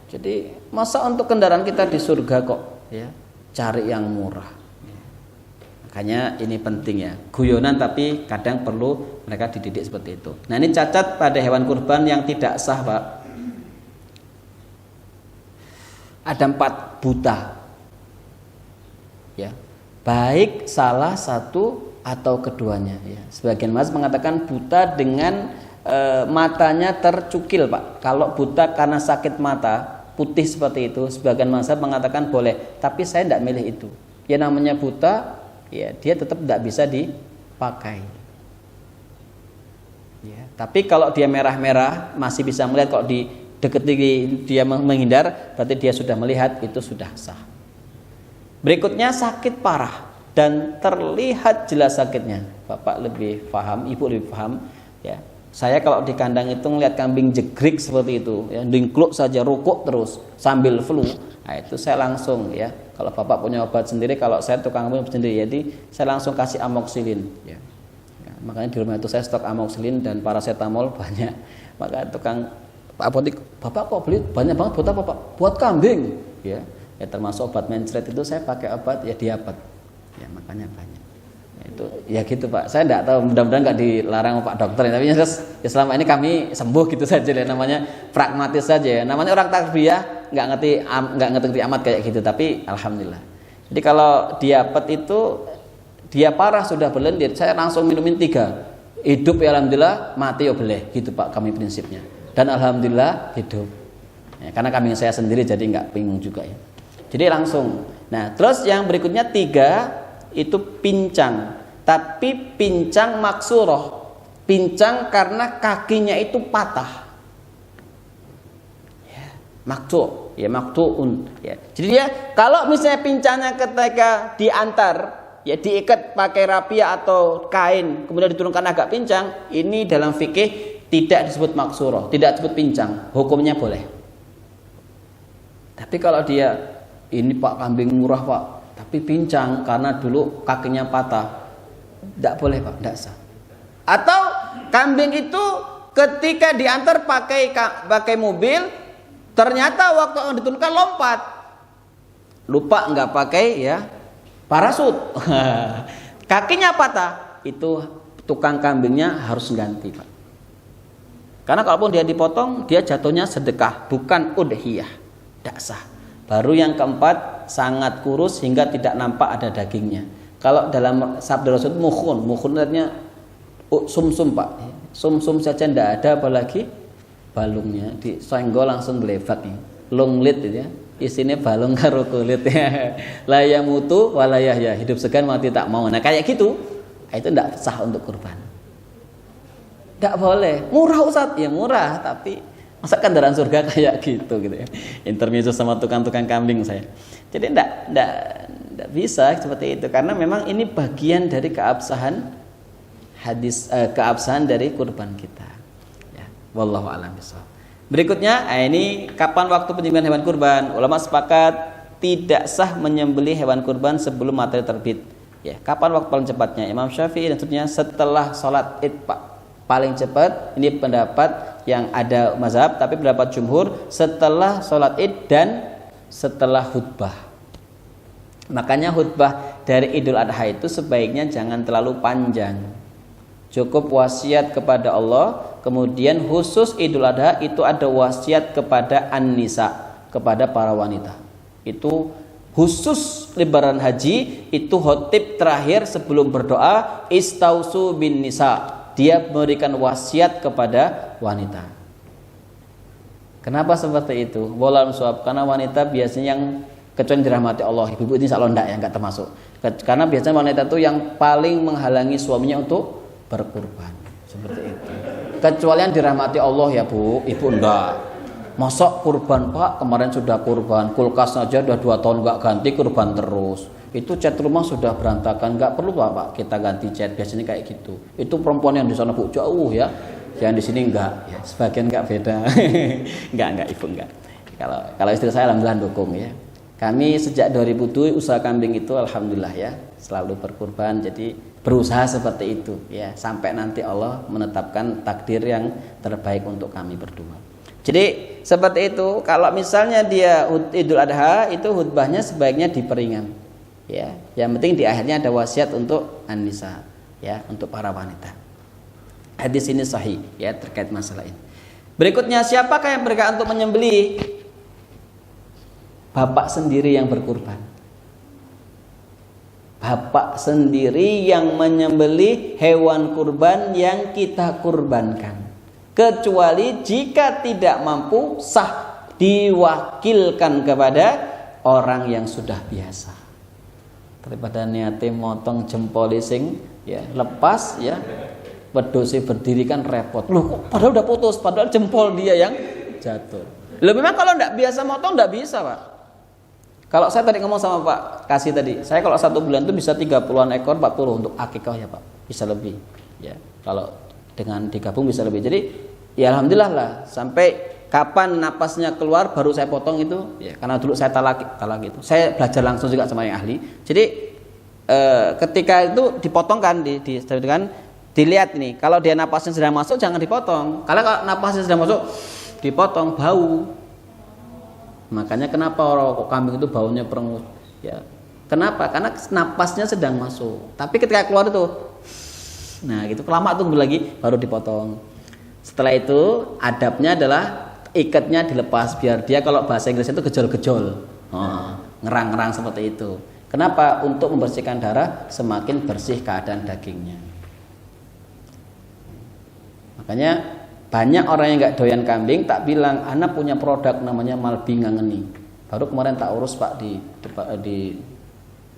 Jadi masa untuk kendaraan kita di surga kok, ya, cari yang murah. Makanya ini penting ya, guyonan tapi kadang perlu mereka dididik seperti itu. Nah ini cacat pada hewan kurban yang tidak sah Pak. Ada 4 buta, ya, baik salah satu atau keduanya. Ya. Sebagian mazhab mengatakan buta dengan matanya tercukil Pak. Kalau buta karena sakit mata putih seperti itu, sebagian mazhab mengatakan boleh, tapi saya tidak milih itu. Ya namanya buta, ya dia tetap tidak bisa dipakai. Ya, tapi kalau dia merah-merah masih bisa melihat, kalau di dekat dia menghindar, berarti dia sudah melihat, itu sudah sah. Berikutnya sakit parah dan terlihat jelas sakitnya. Bapak lebih paham, ibu lebih paham. Ya. Saya kalau di kandang itu melihat kambing jegrik seperti itu, ya, dingkluk saja, rukuk terus sambil flu, nah itu saya langsung, ya, kalau bapak punya obat sendiri, kalau saya tukang obat sendiri, jadi saya langsung kasih amoxicillin, ya. Ya, makanya di rumah itu saya stok amoxicillin dan paracetamol banyak. Maka tukang apotek, bapak kok beli banyak banget buat apa Pak? Buat kambing, ya. Ya termasuk obat mencret itu saya pakai obat ya diabet, ya makanya banyak. Itu ya gitu Pak, saya tidak tahu, mudah-mudahan nggak dilarang Pak dokter, tapi ya selama ini kami sembuh gitu saja ya, namanya pragmatis saja ya, namanya orang tarbiyah nggak ngerti amat kayak gitu, tapi alhamdulillah. Jadi kalau diabet itu dia parah sudah berlendir, saya langsung minumin 3, hidup ya alhamdulillah, mati ya boleh, gitu Pak kami prinsipnya, dan alhamdulillah hidup ya, karena kambing saya sendiri jadi nggak bingung juga ya, jadi langsung. Nah terus yang berikutnya 3 itu pincang, tapi pincang maksuroh, pincang karena kakinya itu patah, ya, maktuun, ya. Jadi dia kalau misalnya pincangnya ketika diantar, ya diikat pakai rapia atau kain, kemudian diturunkan agak pincang, ini dalam fikih tidak disebut maksuroh, tidak disebut pincang, hukumnya boleh. Tapi kalau dia ini Pak kambing murah Pak, tapi pincang karena dulu kakinya patah, tidak boleh Pak, tidak sah. Atau kambing itu ketika diantar pakai mobil, ternyata waktu diturunkan lompat, lupa nggak pakai ya parasut, kakinya patah, itu tukang kambingnya harus ganti Pak. Karena kalaupun dia dipotong, dia jatuhnya sedekah, bukan udhiyah, tidak sah. Baru yang keempat sangat kurus hingga tidak nampak ada dagingnya. Kalau dalam sabda Rasul mukhun artinya sumsum Pak. Sumsum saja tidak ada apalagi balungnya, disenggol langsung gelebak nih. Lunglit itu ya. Isinya balung karo kulit ya. La yamutu wala yahya, hidup segan mati tak mau. Nah, kayak gitu. Itu tidak sah untuk kurban. Tidak boleh. Murah Ustaz, ya murah, tapi masa kendaraan surga kayak gitu ya. Intermezzo sama tukang-tukang kambing saya. Jadi tidak bisa seperti itu karena memang ini bagian dari keabsahan keabsahan dari kurban kita. Ya, wallahu a'lam bishawab. Berikutnya, ini kapan waktu penyembelihan hewan kurban? Ulama sepakat tidak sah menyembelih hewan kurban sebelum matahari terbit. Ya, kapan waktu paling cepatnya? Imam Syafi'i dan seterusnya setelah sholat Id, Pak. Paling cepat, ini pendapat yang ada mazhab, tapi pendapat jumhur setelah sholat Id dan setelah khutbah. Makanya khutbah dari Idul Adha itu sebaiknya jangan terlalu panjang. Cukup wasiat kepada Allah, kemudian khusus Idul Adha itu ada wasiat kepada an-nisa, kepada para wanita. Itu khusus lebaran haji, itu khotib terakhir sebelum berdoa, istausu bin nisa. Dia memberikan wasiat kepada wanita. Kenapa seperti itu? Wallahu a'lam. Karena wanita biasanya yang kecuali dirahmati Allah, ibu-ibu ini insya Allah enggak termasuk. Karena biasanya wanita itu yang paling menghalangi suaminya untuk berkurban. Seperti itu. Kecuali yang dirahmati Allah ya Bu, ibu enggak. Masa kurban Pak, kemarin sudah kurban, kulkas saja udah 2 tahun enggak ganti, kurban terus. Itu cat rumah sudah berantakan, nggak perlu Pak kita ganti cat, biasanya kayak gitu. Itu perempuan yang di sana Bu jauh ya, yang di sini enggak, ya, sebagian enggak beda. enggak ibu enggak. Kalau istri saya alhamdulillah dukung ya. Kami sejak 2002 usaha kambing itu alhamdulillah ya selalu berkurban, jadi berusaha seperti itu ya sampai nanti Allah menetapkan takdir yang terbaik untuk kami berdua. Jadi seperti itu. Kalau misalnya dia Idul Adha itu khutbahnya sebaiknya diperingan. Ya, yang penting di akhirnya ada wasiat untuk an-nisa, ya, untuk para wanita. Hadis ini sahih, ya, terkait masalah ini. Berikutnya, siapakah yang berhak untuk menyembelih? Bapak sendiri yang berkurban. Bapak sendiri yang menyembelih hewan kurban yang kita kurbankan. Kecuali jika tidak mampu, sah diwakilkan kepada orang yang sudah biasa. Daripada niate motong jempol sing ya lepas ya wedhuse berdiri kan repot. Loh kok padahal udah putus, padahal jempol dia yang jatuh. Loh memang kalau enggak biasa motong enggak bisa, Pak. Kalau saya tadi ngomong sama Pak Kasih tadi, saya kalau 1 bulan itu bisa 30-an ekor, 40 untuk akikah ya, Pak. Bisa lebih. Ya. Kalau dengan digabung bisa lebih. Jadi ya alhamdulillah lah sampai kapan napasnya keluar baru saya potong itu ya, karena dulu saya talak itu saya belajar langsung juga sama yang ahli. Jadi ketika itu dipotong kan dilihat ini kalau dia napasnya sedang masuk jangan dipotong, karena kalau napasnya sedang masuk dipotong bau. Makanya kenapa orang kambing itu baunya perengus ya, kenapa? Karena napasnya sedang masuk, tapi ketika keluar itu nah gitu kelamaan tunggu lagi baru dipotong. Setelah itu adabnya adalah ikatnya dilepas biar dia kalau bahasa Inggrisnya itu gejol-gejol, ngerang-ngerang seperti itu. Kenapa? Untuk membersihkan darah, semakin bersih keadaan dagingnya. Makanya banyak orang yang nggak doyan kambing tak bilang, anak punya produk namanya Malbi Ngangeni. Baru kemarin tak urus Pak di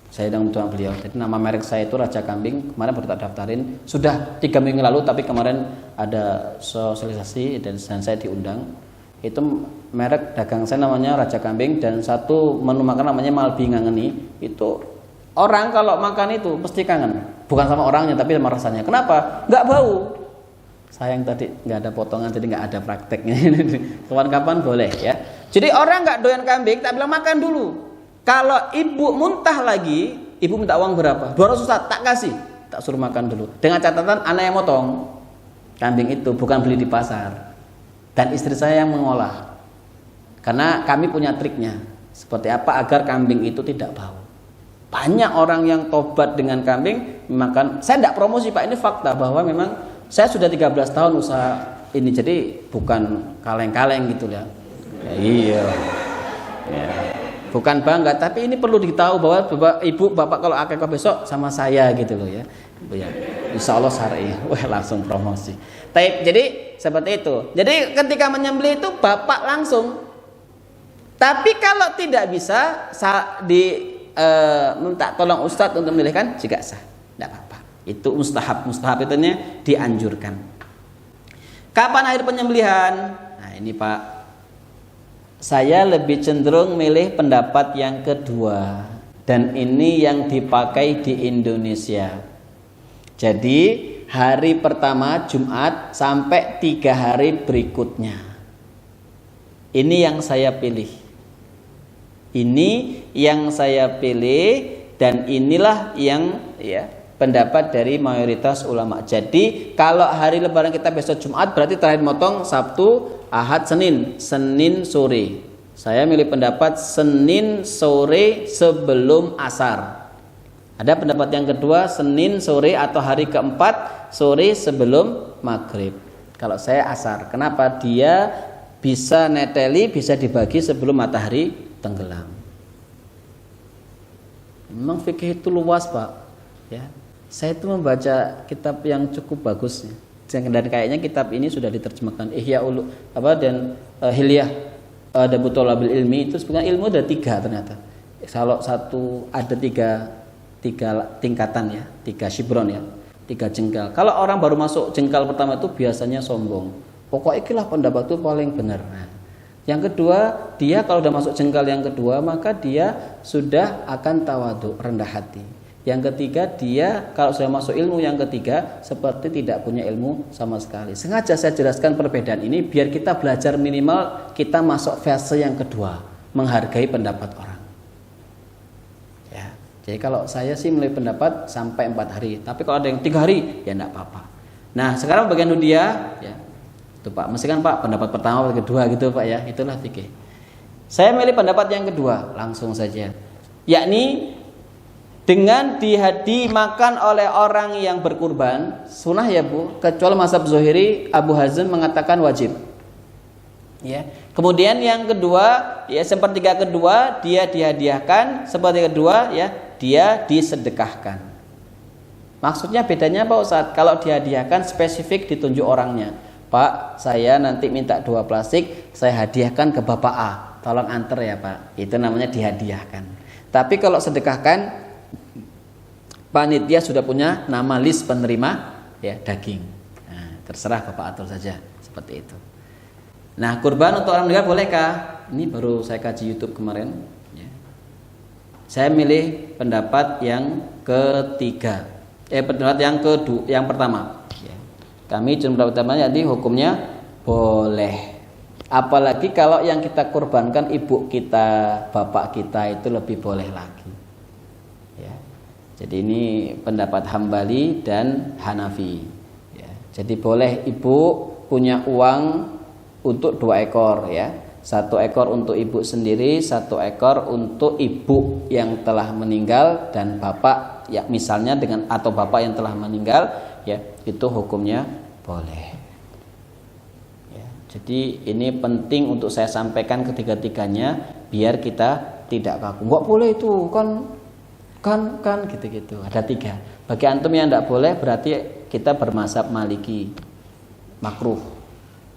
saya sedang bertemu beliau. Jadi nama merek saya itu Raja Kambing. Kemarin baru tak daftarin. Sudah 3 minggu lalu, tapi kemarin ada sosialisasi dan saya diundang. Itu merek dagang saya namanya Raja Kambing dan satu menu makan namanya Malbi Ngangeni. Itu orang kalau makan itu pasti kangen. Bukan sama orangnya tapi sama rasanya. Kenapa? Nggak bau. Sayang tadi nggak ada potongan jadi nggak ada prakteknya. Kapan-kapan boleh ya. Jadi orang nggak doyan kambing tak bilang makan dulu. Kalau ibu muntah lagi, ibu minta uang berapa? 200 Ustaz, tak kasih. Tak suruh makan dulu. Dengan catatan anak yang motong kambing itu bukan beli di pasar. Dan istri saya yang mengolah. Karena kami punya triknya. Seperti apa agar kambing itu tidak bau. Banyak orang yang tobat dengan kambing makan. Saya tidak promosi Pak, ini fakta bahwa memang saya sudah 13 tahun usaha ini. Jadi bukan kaleng-kaleng gitu ya. Ya iya. Ya. Bukan bangga, tapi ini perlu ditahu bahwa bapak, ibu, bapak kalau akikah besok sama saya gitu loh ya. Ya, insya Allah syar'i. Wah langsung promosi. Jadi seperti itu. Jadi ketika menyembelih itu bapak langsung. Tapi kalau tidak bisa minta tolong ustadz untuk memilihkan juga sah, tidak apa-apa. Itu mustahab. Mustahab itu dianjurkan. Kapan akhir penyembelihan? Nah ini Pak, saya lebih cenderung milih pendapat yang kedua, dan ini yang dipakai di Indonesia. Jadi hari pertama Jumat sampai 3 hari berikutnya. Ini yang saya pilih. Ini yang saya pilih, dan inilah yang pendapat dari mayoritas ulama. Jadi kalau hari lebaran kita besok Jumat, berarti terakhir motong Sabtu, Ahad, Senin sore. Saya milih pendapat Senin sore sebelum asar. Ada pendapat yang kedua Senin sore atau hari keempat sore sebelum maghrib. Kalau saya asar. Kenapa? Dia bisa neteli, bisa dibagi sebelum matahari tenggelam. Memang fikih itu luas Pak. Ya, saya itu membaca kitab yang cukup bagus. Dan kayaknya kitab ini sudah diterjemahkan. Ihya dan Hilyah Adabu Thalabil Ilmi, itu sebenarnya ilmu ada 3 ternyata. Kalau satu ada 3 tingkatan ya, 3 shibron ya, 3 jengkal. Kalau orang baru masuk jengkal pertama itu biasanya sombong. Pokoknya ikilah pendapat itu paling benar. Nah, yang kedua, dia kalau sudah masuk jengkal yang kedua, maka dia sudah akan tawadhu, rendah hati. Yang ketiga, dia kalau sudah masuk ilmu yang ketiga seperti tidak punya ilmu sama sekali. Sengaja saya jelaskan perbedaan ini biar kita belajar minimal kita masuk fase yang kedua, menghargai pendapat orang. Jadi kalau saya sih mulai pendapat sampai 4 hari. Tapi kalau ada yang 3 hari, ya enggak apa-apa. Nah sekarang bagian dia, ya, itu Pak. Mesti kan Pak pendapat pertama atau kedua gitu Pak ya. Itulah fikih. Saya milih pendapat yang kedua, langsung saja. Yakni dengan dimakan oleh orang yang berkurban, sunnah ya Bu. Kecuali mazhab Zuhri, Abu Hazm mengatakan wajib. Ya. Kemudian yang kedua, ya sepertiga kedua dia dihadiahkan, sepertiga kedua ya dia disedekahkan. Maksudnya bedanya apa Ustaz? Kalau dihadiahkan spesifik ditunjuk orangnya. Pak, saya nanti minta 2 plastik, saya hadiahkan ke Bapak A. Tolong antar ya Pak. Itu namanya dihadiahkan. Tapi kalau sedekahkan, panitia sudah punya nama list penerima ya daging. Nah, terserah Bapak atur saja seperti itu. Nah, kurban untuk orang meninggal bolehkah? Ini baru saya kaji YouTube kemarin. Ya. Saya milih pendapat yang ketiga. Pendapat yang pertama. Ya. Kami cenderung pendapat pertama, jadi hukumnya boleh. Apalagi kalau yang kita kurbankan ibu kita, bapak kita itu lebih boleh lagi. Ya. Jadi ini pendapat Hambali dan Hanafi. Ya. Jadi boleh ibu punya uang untuk 2 ekor ya, 1 ekor untuk ibu sendiri, 1 ekor untuk ibu yang telah meninggal dan bapak ya misalnya atau bapak yang telah meninggal ya, itu hukumnya boleh. Ya, jadi ini penting untuk saya sampaikan ketiga-tiganya biar kita tidak kaku. Enggak boleh itu kan gitu-gitu. Ada 3. Bagi antum yang tidak boleh berarti kita bermazhab Maliki, makruh.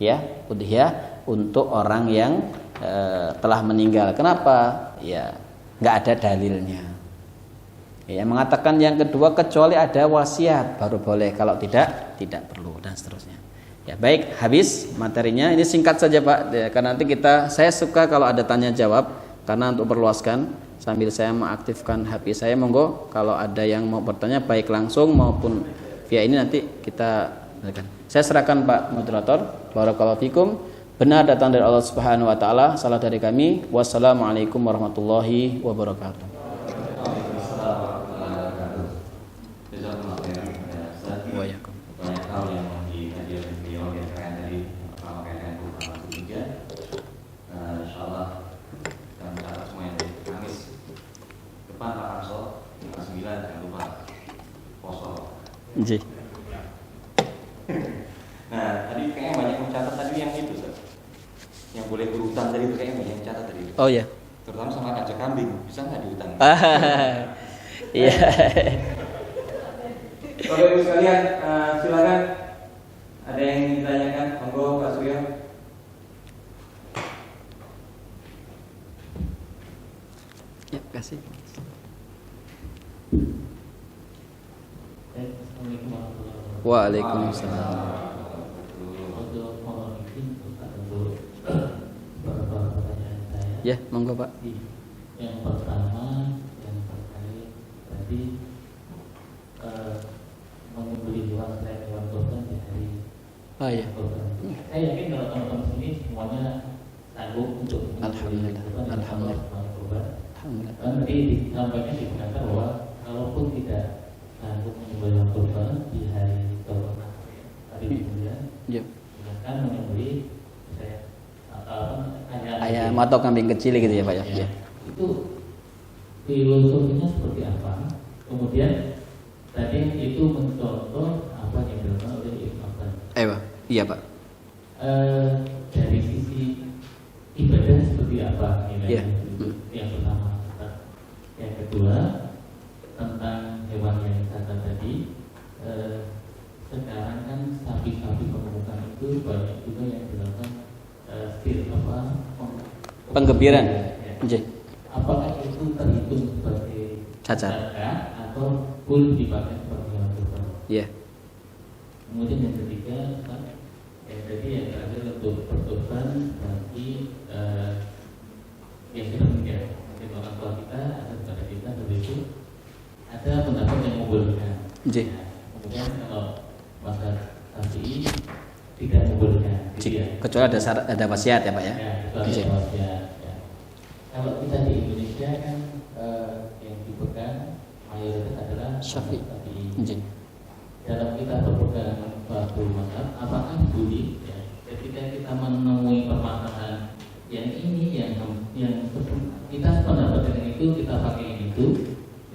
Ya, udhiyah untuk orang yang telah meninggal. Kenapa? Ya, nggak ada dalilnya. Ya, mengatakan yang kedua kecuali ada wasiat baru boleh. Kalau tidak perlu dan seterusnya. Ya, baik, habis materinya. Ini singkat saja Pak. Ya, karena nanti saya suka kalau ada tanya jawab karena untuk perluaskan sambil saya mengaktifkan HP saya. Monggo kalau ada yang mau bertanya baik langsung maupun via ini nanti kita saya serahkan Pak moderator. Barakallahu fikum. Benar datang dari Allah Subhanahu wa taala, salah dari kami. Wassalamualaikum warahmatullahi wabarakatuh. Waalaikumsalam. Banyak hal yang dihadirkan beliau yang terkait dari pemakaian kurban juga. Insyaallah kita mencatat semua yang dari Kamis depan Pak Arso 59 jangan lupa poso. Nggih. Nah, tadi kayaknya banyak mencatat tadi yang itu, Ustaz. Yang boleh berutang tadi itu kayaknya banyak mencatat tadi. Oh iya. Terutama sama ajak kami. Iya. Bapak Ibu sekalian, silakan. Ada yang ingin ditanyakan? Monggo Pak Suryo. Ya, kasih. Assalamualaikum warahmatullahi wabarakatuh. Waalaikumsalam. Untuk mohon izin untuk beberapa pertanyaan saya. Ya, monggo Pak. Yang pertama yang terkait tadi menyembeli hewan selain hewan kurban di hari kurban. Saya yakin kalau teman-teman sini semuanya sanggup untuk menyembeli kurban. Alhamdulillah. Nanti disampaikan digunakan bahwa kalaupun tidak sanggup menyembeli hewan kurban di hari kurban, tapi kemudian silakan menyembeli ayam atau kambing kecil gitu ya Pak ya. Ya. Itu filosofinya seperti apa? Kemudian tadi itu mencontoh apa yang dilakukan oleh Ibnu Abbas. Iya Pak. Dari sisi ibadah seperti apa nilainya? Yeah. Yang pertama. Yang kedua tentang hewan yang kata tadi. Sekarang kan sapi-sapi pemungutan itu banyak juga yang dilakukan penggebiran. Ya. Apakah itu terhitung sebagai cacat atau full dipakai sebagai hewan kurban? Iya. Kemudian yang ketiga, yang tadi yang terakhir untuk perturban bagi yang sudah meninggal, mungkin orang tua kita atau kepada kita begitu, ada pendapat yang membolehkan. Ya. Kemudian kalau masa sapi tidak membolehkan, kecuali ada wasiat ya Pak ya. Kecuali ada wasiat. Ya. Kalau kita di Indonesia kan yang dipegang mayoritas adalah Syafi'i. Dalam kita berpegang suatu mazhab, apakah boleh ya, ketika kita menemui permasalahan yang ini yang kita sependapat dengan itu kita pakai yang itu,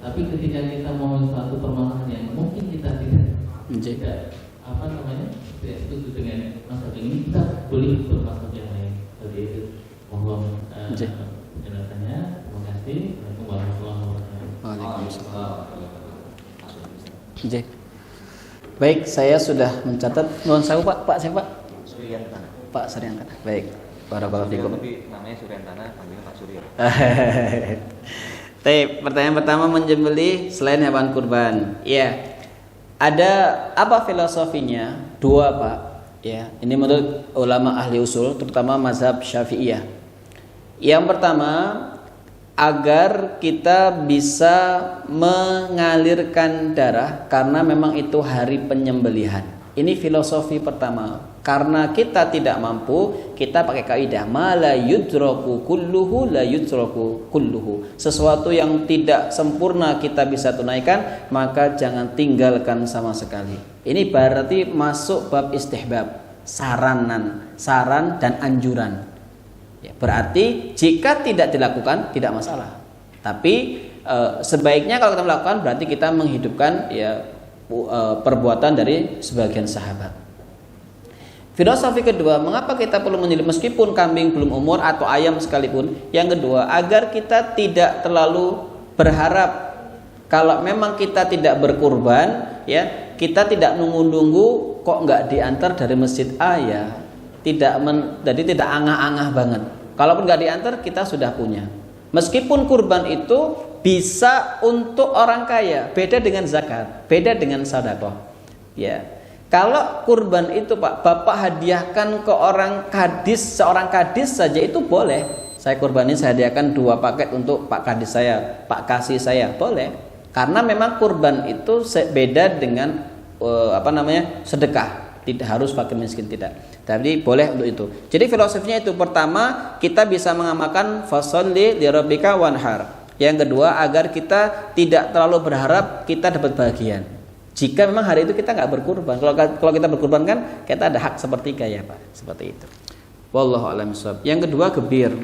tapi ketika kita mau suatu permasalahan yang mungkin kita tidak apa namanya tidak setuju dengan mazhab ini, kita boleh bermazhab yang lain. Seperti itu. Mohon penjelasannya. Terima kasih. Assalamualaikum warahmatullahi wabarakatuh. Waalaikumsalam. Baik, saya sudah mencatat. Mohon saya Pak siapa? Suryantana. Pak Suryantana. Baik. Barakallahu fikum. Tapi namanya Suryantana, panggilnya Pak Suryo. Pertanyaan pertama, menyembelih selain hewan kurban. Ya. Ada apa filosofinya? Dua Pak. Ya, ini menurut ulama ahli usul, terutama mazhab Syafi'iyah. Yang pertama, agar kita bisa mengalirkan darah karena memang itu hari penyembelihan. Ini filosofi pertama. Karena kita tidak mampu, kita pakai kaidah mala yudraku kulluhu la yudraku kulluhu. Sesuatu yang tidak sempurna kita bisa tunaikan, maka jangan tinggalkan sama sekali. Ini berarti masuk bab istihbab, saran dan anjuran. Ya, berarti jika tidak dilakukan tidak masalah. Tapi sebaiknya kalau kita melakukan berarti kita menghidupkan perbuatan dari sebagian sahabat. Filosofi kedua, mengapa kita perlu menyembelih meskipun kambing belum umur atau ayam sekalipun? Yang kedua, agar kita tidak terlalu berharap kalau memang kita tidak berkurban, ya kita tidak nunggu-nunggu kok nggak diantar dari masjid A ya. Jadi tidak angah-angah banget. Kalaupun nggak diantar kita sudah punya. Meskipun kurban itu bisa untuk orang kaya, beda dengan zakat, beda dengan sedekah. Ya. Kalau kurban itu Pak, Bapak hadiahkan ke seorang kadis saja itu boleh. Saya kurbanin, saya hadiahkan 2 paket untuk Pak kadis saya, Pak kasih saya, boleh. Karena memang kurban itu beda dengan sedekah. Tidak harus fakir miskin, tidak. Tapi boleh untuk itu. Jadi filosofinya itu, pertama kita bisa mengamalkan fasholli li rabbika wanhar. Yang kedua, agar kita tidak terlalu berharap kita dapat bagian. Jika memang hari itu kita nggak berkurban, kalau kita berkurban kan kita ada hak sepertiga ya Pak, seperti itu. Wallahu a'lam bishawab. Yang kedua, gebir.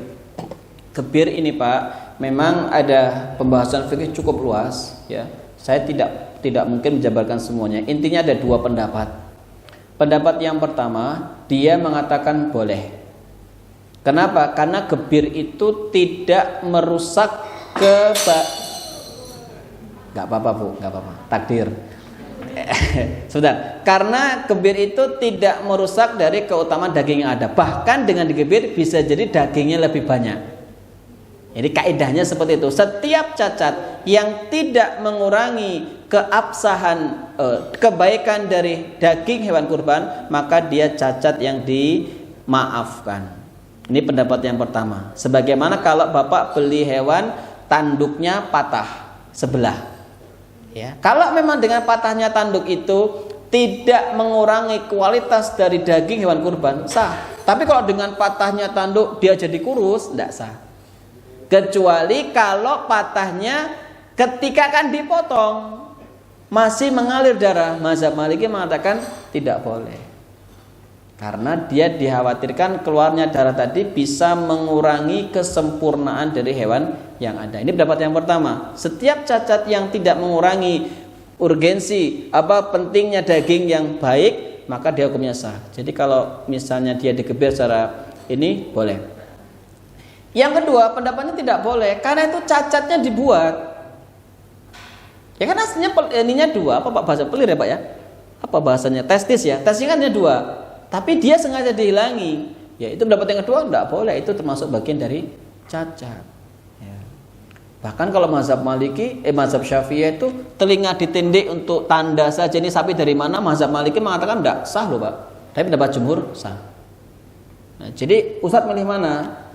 Gebir ini Pak, memang ada pembahasan fikih cukup luas ya. Saya tidak mungkin menjabarkan semuanya. Intinya ada 2 pendapat. Pendapat yang pertama, dia mengatakan boleh. Kenapa? Karena gebir itu tidak merusak Nggak apa-apa Bu, nggak apa-apa. Takdir. Sudah. Karena kebir itu tidak merusak dari keutamaan daging yang ada. Bahkan dengan dikebir bisa jadi dagingnya lebih banyak. Jadi kaidahnya seperti itu. Setiap cacat yang tidak mengurangi keabsahan kebaikan dari daging hewan kurban, maka dia cacat yang dimaafkan. Ini pendapat yang pertama. Sebagaimana kalau Bapak beli hewan tanduknya patah sebelah. Ya, kalau memang dengan patahnya tanduk itu tidak mengurangi kualitas dari daging hewan kurban, sah. Tapi kalau dengan patahnya tanduk dia jadi kurus, tidak sah. Kecuali kalau patahnya ketika akan dipotong masih mengalir darah, mazhab Maliki mengatakan tidak boleh. Karena dia dikhawatirkan keluarnya darah tadi bisa mengurangi kesempurnaan dari hewan yang ada. Ini pendapat yang pertama. Setiap cacat yang tidak mengurangi urgensi pentingnya daging yang baik, maka dia hukumnya sah. Jadi kalau misalnya dia dikebir secara ini boleh. Yang kedua, pendapatnya tidak boleh karena itu cacatnya dibuat. Ya kan aslinya ininya dua, apa Pak bahasa pelir ya Pak ya? Apa bahasanya? Testis ya. Testisnya kan ada dua. Tapi dia sengaja dihilangi. Ya itu pendapat yang kedua tidak boleh. Itu termasuk bagian dari cacat. Ya. Bahkan kalau mazhab Maliki, mazhab Syafi'i itu telinga ditindik untuk tanda saja ini sapi dari mana, mazhab Maliki mengatakan tidak sah loh Pak. Tapi pendapat jumhur sah. Nah, jadi Ustadz milih mana?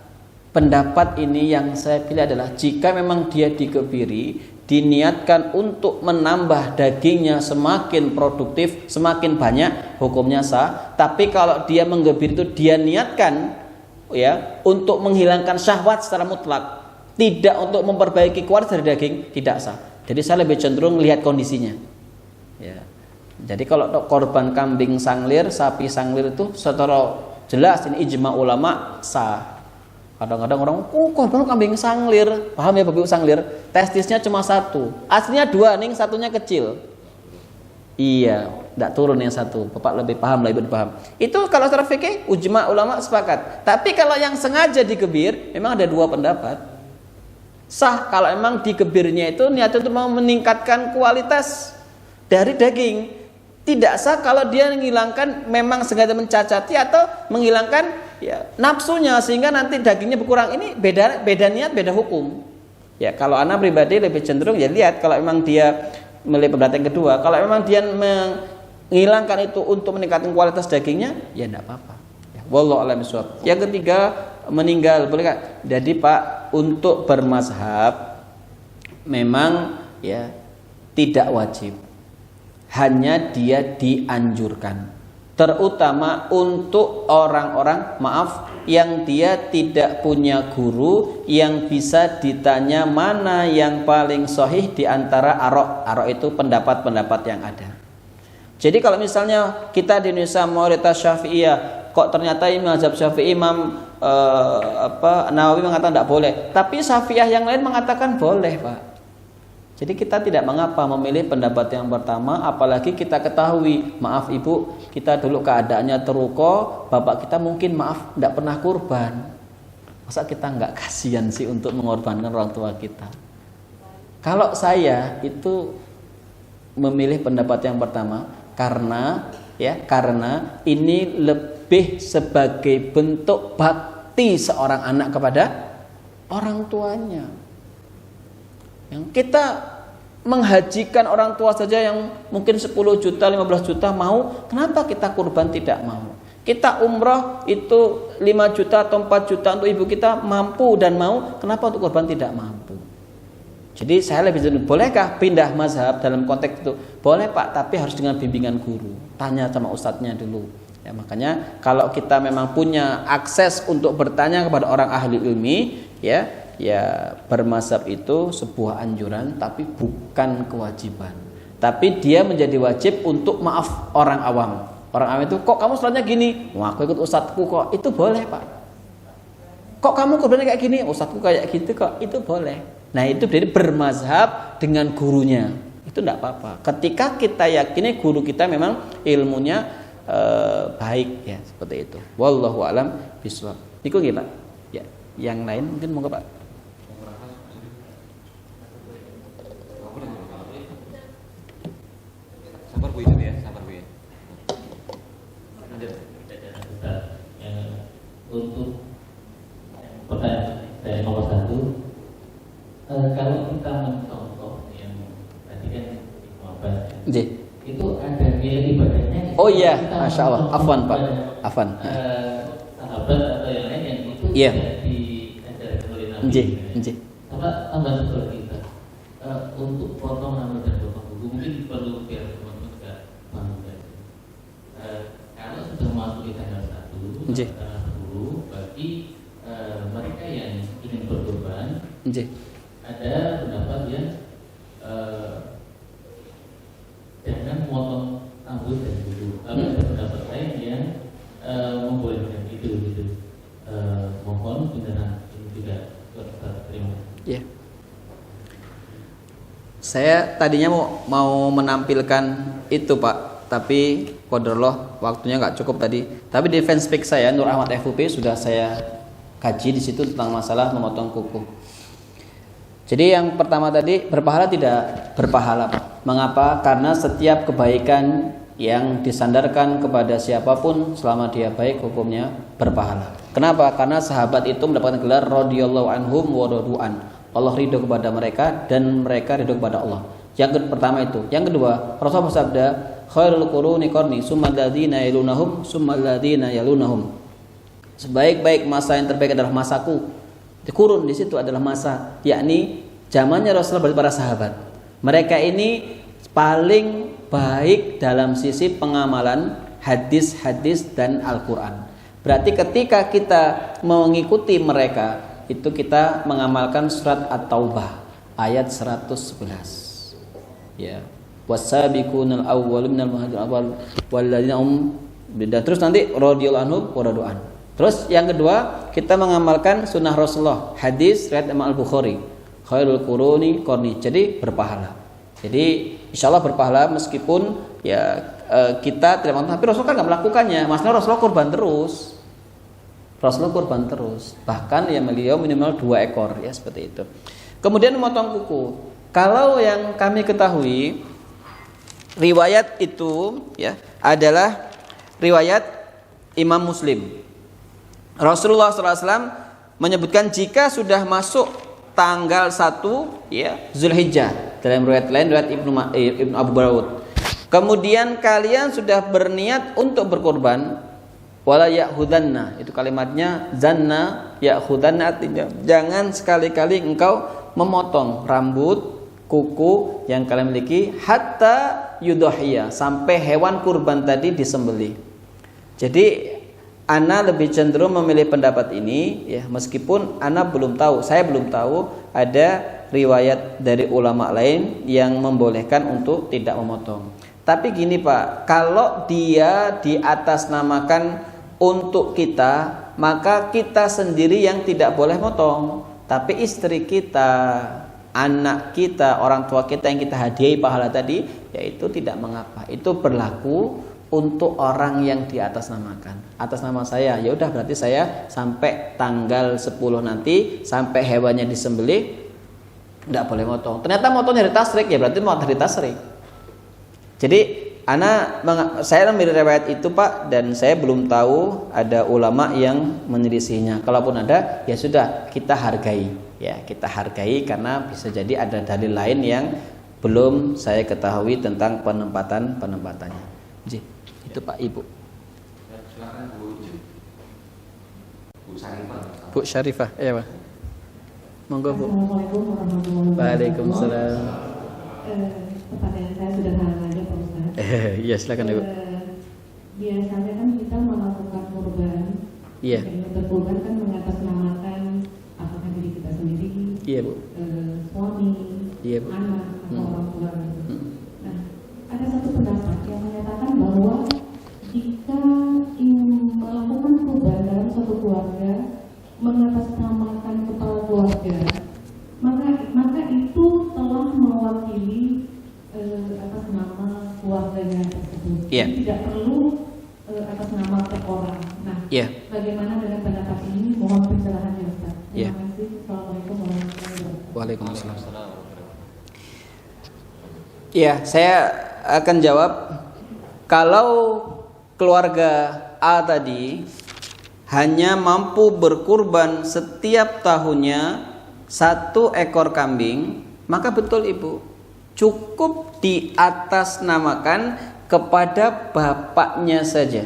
Pendapat ini yang saya pilih adalah jika memang dia dikebiri, diniatkan untuk menambah dagingnya semakin produktif, semakin banyak, hukumnya sah. Tapi kalau dia menggebir itu dia niatkan ya untuk menghilangkan syahwat secara mutlak, tidak untuk memperbaiki kualitas dari daging, tidak sah. Jadi saya lebih cenderung lihat kondisinya. Ya. Jadi kalau korban kambing sanglir, sapi sanglir itu secara jelas ini ijma ulama sah. Kadang-kadang orang, korban kambing sanglir, paham ya Bapak Ibu sanglir? Testisnya cuma satu, aslinya dua, nih satunya kecil. Iya, tidak turun yang satu. Bapak lebih paham, lebih paham. Itu kalau secara fikih, ijma ulama sepakat. Tapi kalau yang sengaja dikebir, memang ada dua pendapat. Sah kalau memang dikebirnya itu niatnya untuk mau meningkatkan kualitas dari daging. Tidak sah kalau dia menghilangkan memang sengaja mencacati atau menghilangkan ya nafsunya sehingga nanti dagingnya berkurang. Ini beda niat, beda hukum. Ya kalau anak pribadi lebih cenderung ya lihat kalau memang dia melihat pendapat yang kedua, kalau memang dia menghilangkan itu untuk meningkatkan kualitas dagingnya, ya tidak apa-apa. Ya, wallahu a'lam bishawab. Yang ketiga meninggal boleh Kak? Jadi Pak untuk bermazhab memang ya tidak wajib. Hanya dia dianjurkan. Terutama untuk orang-orang yang dia tidak punya guru yang bisa ditanya mana yang paling sahih di antara arok itu pendapat-pendapat yang ada. Jadi kalau misalnya kita di Indonesia mayoritas Syafi'iyah, kok ternyata mazhab Syafi'i Imam Nawawi mengatakan tidak boleh, tapi Syafi'iyah yang lain mengatakan boleh Pak. Jadi kita tidak mengapa memilih pendapat yang pertama, apalagi kita ketahui, maaf ibu, kita dulu keadaannya teruko, bapak kita mungkin maaf tidak pernah kurban. Masa kita nggak kasihan sih untuk mengorbankan orang tua kita? Kalau saya itu memilih pendapat yang pertama karena ini lebih sebagai bentuk bakti seorang anak kepada orang tuanya. Yang kita menghajikan orang tua saja yang mungkin 10 juta, 15 juta mau, kenapa kita kurban tidak mau? Kita umroh itu 5 juta atau 4 juta untuk ibu kita mampu dan mau, kenapa untuk kurban tidak mampu? Jadi saya lebih jenuh, bolehkah pindah mazhab dalam konteks itu? Boleh Pak, tapi harus dengan bimbingan guru. Tanya sama ustadznya dulu. Ya, makanya kalau kita memang punya akses untuk bertanya kepada orang ahli ilmi, ya bermazhab itu sebuah anjuran tapi bukan kewajiban. Tapi dia menjadi wajib untuk maaf orang awam. Orang awam itu kok kamu sholatnya gini? Wah aku ikut ustadzku kok. Itu boleh Pak. Kok kamu kurbannya kayak gini? Ustadzku kayak gitu kok. Itu boleh. Nah itu jadi bermazhab dengan gurunya. Itu tidak apa-apa. Ketika kita yakini guru kita memang ilmunya baik ya seperti itu. Wallahu a'lam bishawab. Niku nggih Pak. Ya, yang lain mungkin monggo Pak. dari nomor 1, kalau kita mencontoh yang tadi kan Abbas ya, itu ada nilai ibadahnya. Oh iya, Masya Allah. Afwan Pak, afwan. Sahabat atau yang lain yang itu Iya. tidak diajarkan oleh Nabi. Apa tambah sekolah kita untuk potong rambut dan potong kuku mungkin perlu biar teman-teman juga paham ya. Kalau sudah masuk di tanggal 1 tanggal 10 bagi mereka yang ingin berkorban, ada pendapat yang jangan memotong rambut dan kuku. Tapi ada pendapat lain yang membolehkan itu gitu. Mohon beneran ini juga terima. Ya. Saya tadinya mau menampilkan itu Pak, tapi qadarullah waktunya nggak cukup tadi. Tapi di fanspage saya Nur Ahmad FUP sudah saya kaji di situ tentang masalah memotong kuku. Jadi yang pertama tadi berpahala tidak berpahala Pak. Mengapa? Karena setiap kebaikan yang disandarkan kepada siapapun selama dia baik hukumnya berpahala. Kenapa? Karena sahabat itu mendapatkan gelar radhiyallahu anhum wa radu'an. Allah ridho kepada mereka dan mereka ridho kepada Allah. Yang pertama itu. Yang kedua, Rasulullah bersabda, khairul quruni qarni, tsummal ladzina yalunahum, tsummal ladzina yalunahum. Sebaik-baik masa yang terbaik adalah masaku. Di kurun di situ adalah masa, yakni zamannya Rasulullah bagi para sahabat. Mereka ini paling baik dalam sisi pengamalan hadis-hadis dan Al-Qur'an. Berarti ketika kita mengikuti mereka, itu kita mengamalkan surat At-Taubah ayat 111. Ya. Wasabiqunal awwalun minal muhajirin walladzina hum, dan terus nanti radhiyallahu anhum wa radu'an. Terus yang kedua, kita mengamalkan sunnah Rasulullah, hadis riwayat Imam Al-Bukhari, khairul quruni qarni. Jadi berpahala. Jadi insyaallah berpahala meskipun ya kita tidak mampu, tapi Rasulullah kan enggak melakukannya. Maksudnya Rasulullah korban terus. Rasulullah korban terus, bahkan ya beliau minimal 2 ekor ya seperti itu. Kemudian memotong kuku. Kalau yang kami ketahui riwayat itu ya adalah riwayat Imam Muslim. Rasulullah SAW menyebutkan jika sudah masuk tanggal 1 ya Zulhijjah, dalam riwayat lain riwayat Ibnu Abu Dawud. Kemudian kalian sudah berniat untuk berkorban, wala ya'khudanna, itu kalimatnya zanna ya'khudanna, artinya jangan sekali-kali engkau memotong rambut kuku yang kalian miliki hatta yudhiyah, sampai hewan kurban tadi disembelih. Jadi ana lebih cenderung memilih pendapat ini ya, meskipun ana belum tahu, saya belum tahu ada riwayat dari ulama lain yang membolehkan untuk tidak memotong. Tapi gini Pak, kalau dia diatasnamakan untuk kita, maka kita sendiri yang tidak boleh motong. Tapi istri kita, anak kita, orang tua kita yang kita hadiahi pahala tadi, yaitu tidak mengapa. Itu berlaku untuk orang yang diatasnamakan. Atas nama saya, ya udah berarti saya sampai tanggal 10 nanti, sampai hewannya disembelih, tidak boleh motong. Ternyata motongnya dari tasrik, ya berarti mau dari tasrik. Jadi saya memilih riwayat itu Pak, dan saya belum tahu ada ulama yang menyelisihinya. Kalaupun ada, ya sudah kita hargai, ya kita hargai karena bisa jadi ada dalil lain yang belum saya ketahui tentang penempatannya. Jadi itu Pak Ibu. Silakan Bu Syarifah. Bu Syarifah, ya Pak. Monggo Bu. Assalamualaikum warahmatullahi wabarakatuh. Waalaikumsalam. Pertanyaan saya sederhana aja Pak Ustaz. Iya silakan Ibu. Biasanya kan kita melakukan kurban. Iya. Berkurban kan mengatasnamakan apakah diri kita sendiri, Iya Bu. Suami, Iya Bu. anak atau orang tua gitu. Nah, ada satu pendapat yang menyatakan bahwa jika ingin melakukan kurban dalam satu keluarga, mengatasnamakan kepala keluarga, maka itu telah mewakili atas nama keluarganya tersebut. Iya. Tidak perlu atas nama per orang. Nah, bagaimana dengan pendapat ini? Mohon pencerahannya Ustaz. Iya. Terima kasih. Assalamualaikum warahmatullahi wabarakatuh. Waalaikumsalam. Iya, saya akan jawab. Kalau keluarga A tadi hanya mampu berkurban setiap tahunnya 1 ekor kambing, maka betul ibu, cukup diatasnamakan kepada bapaknya saja.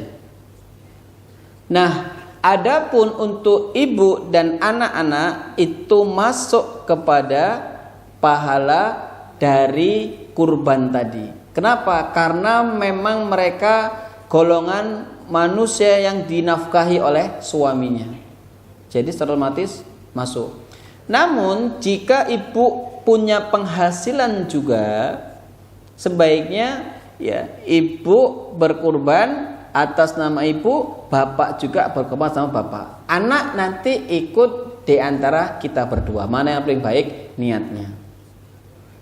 Nah, adapun untuk ibu dan anak-anak itu masuk kepada pahala dari kurban tadi. Kenapa? Karena memang mereka golongan manusia yang dinafkahi oleh suaminya. Jadi secara otomatis masuk. Namun jika ibu punya penghasilan juga, sebaiknya ya ibu berkurban atas nama ibu, bapak juga berkurban sama bapak. Anak nanti ikut di antara kita berdua. Mana yang paling baik niatnya.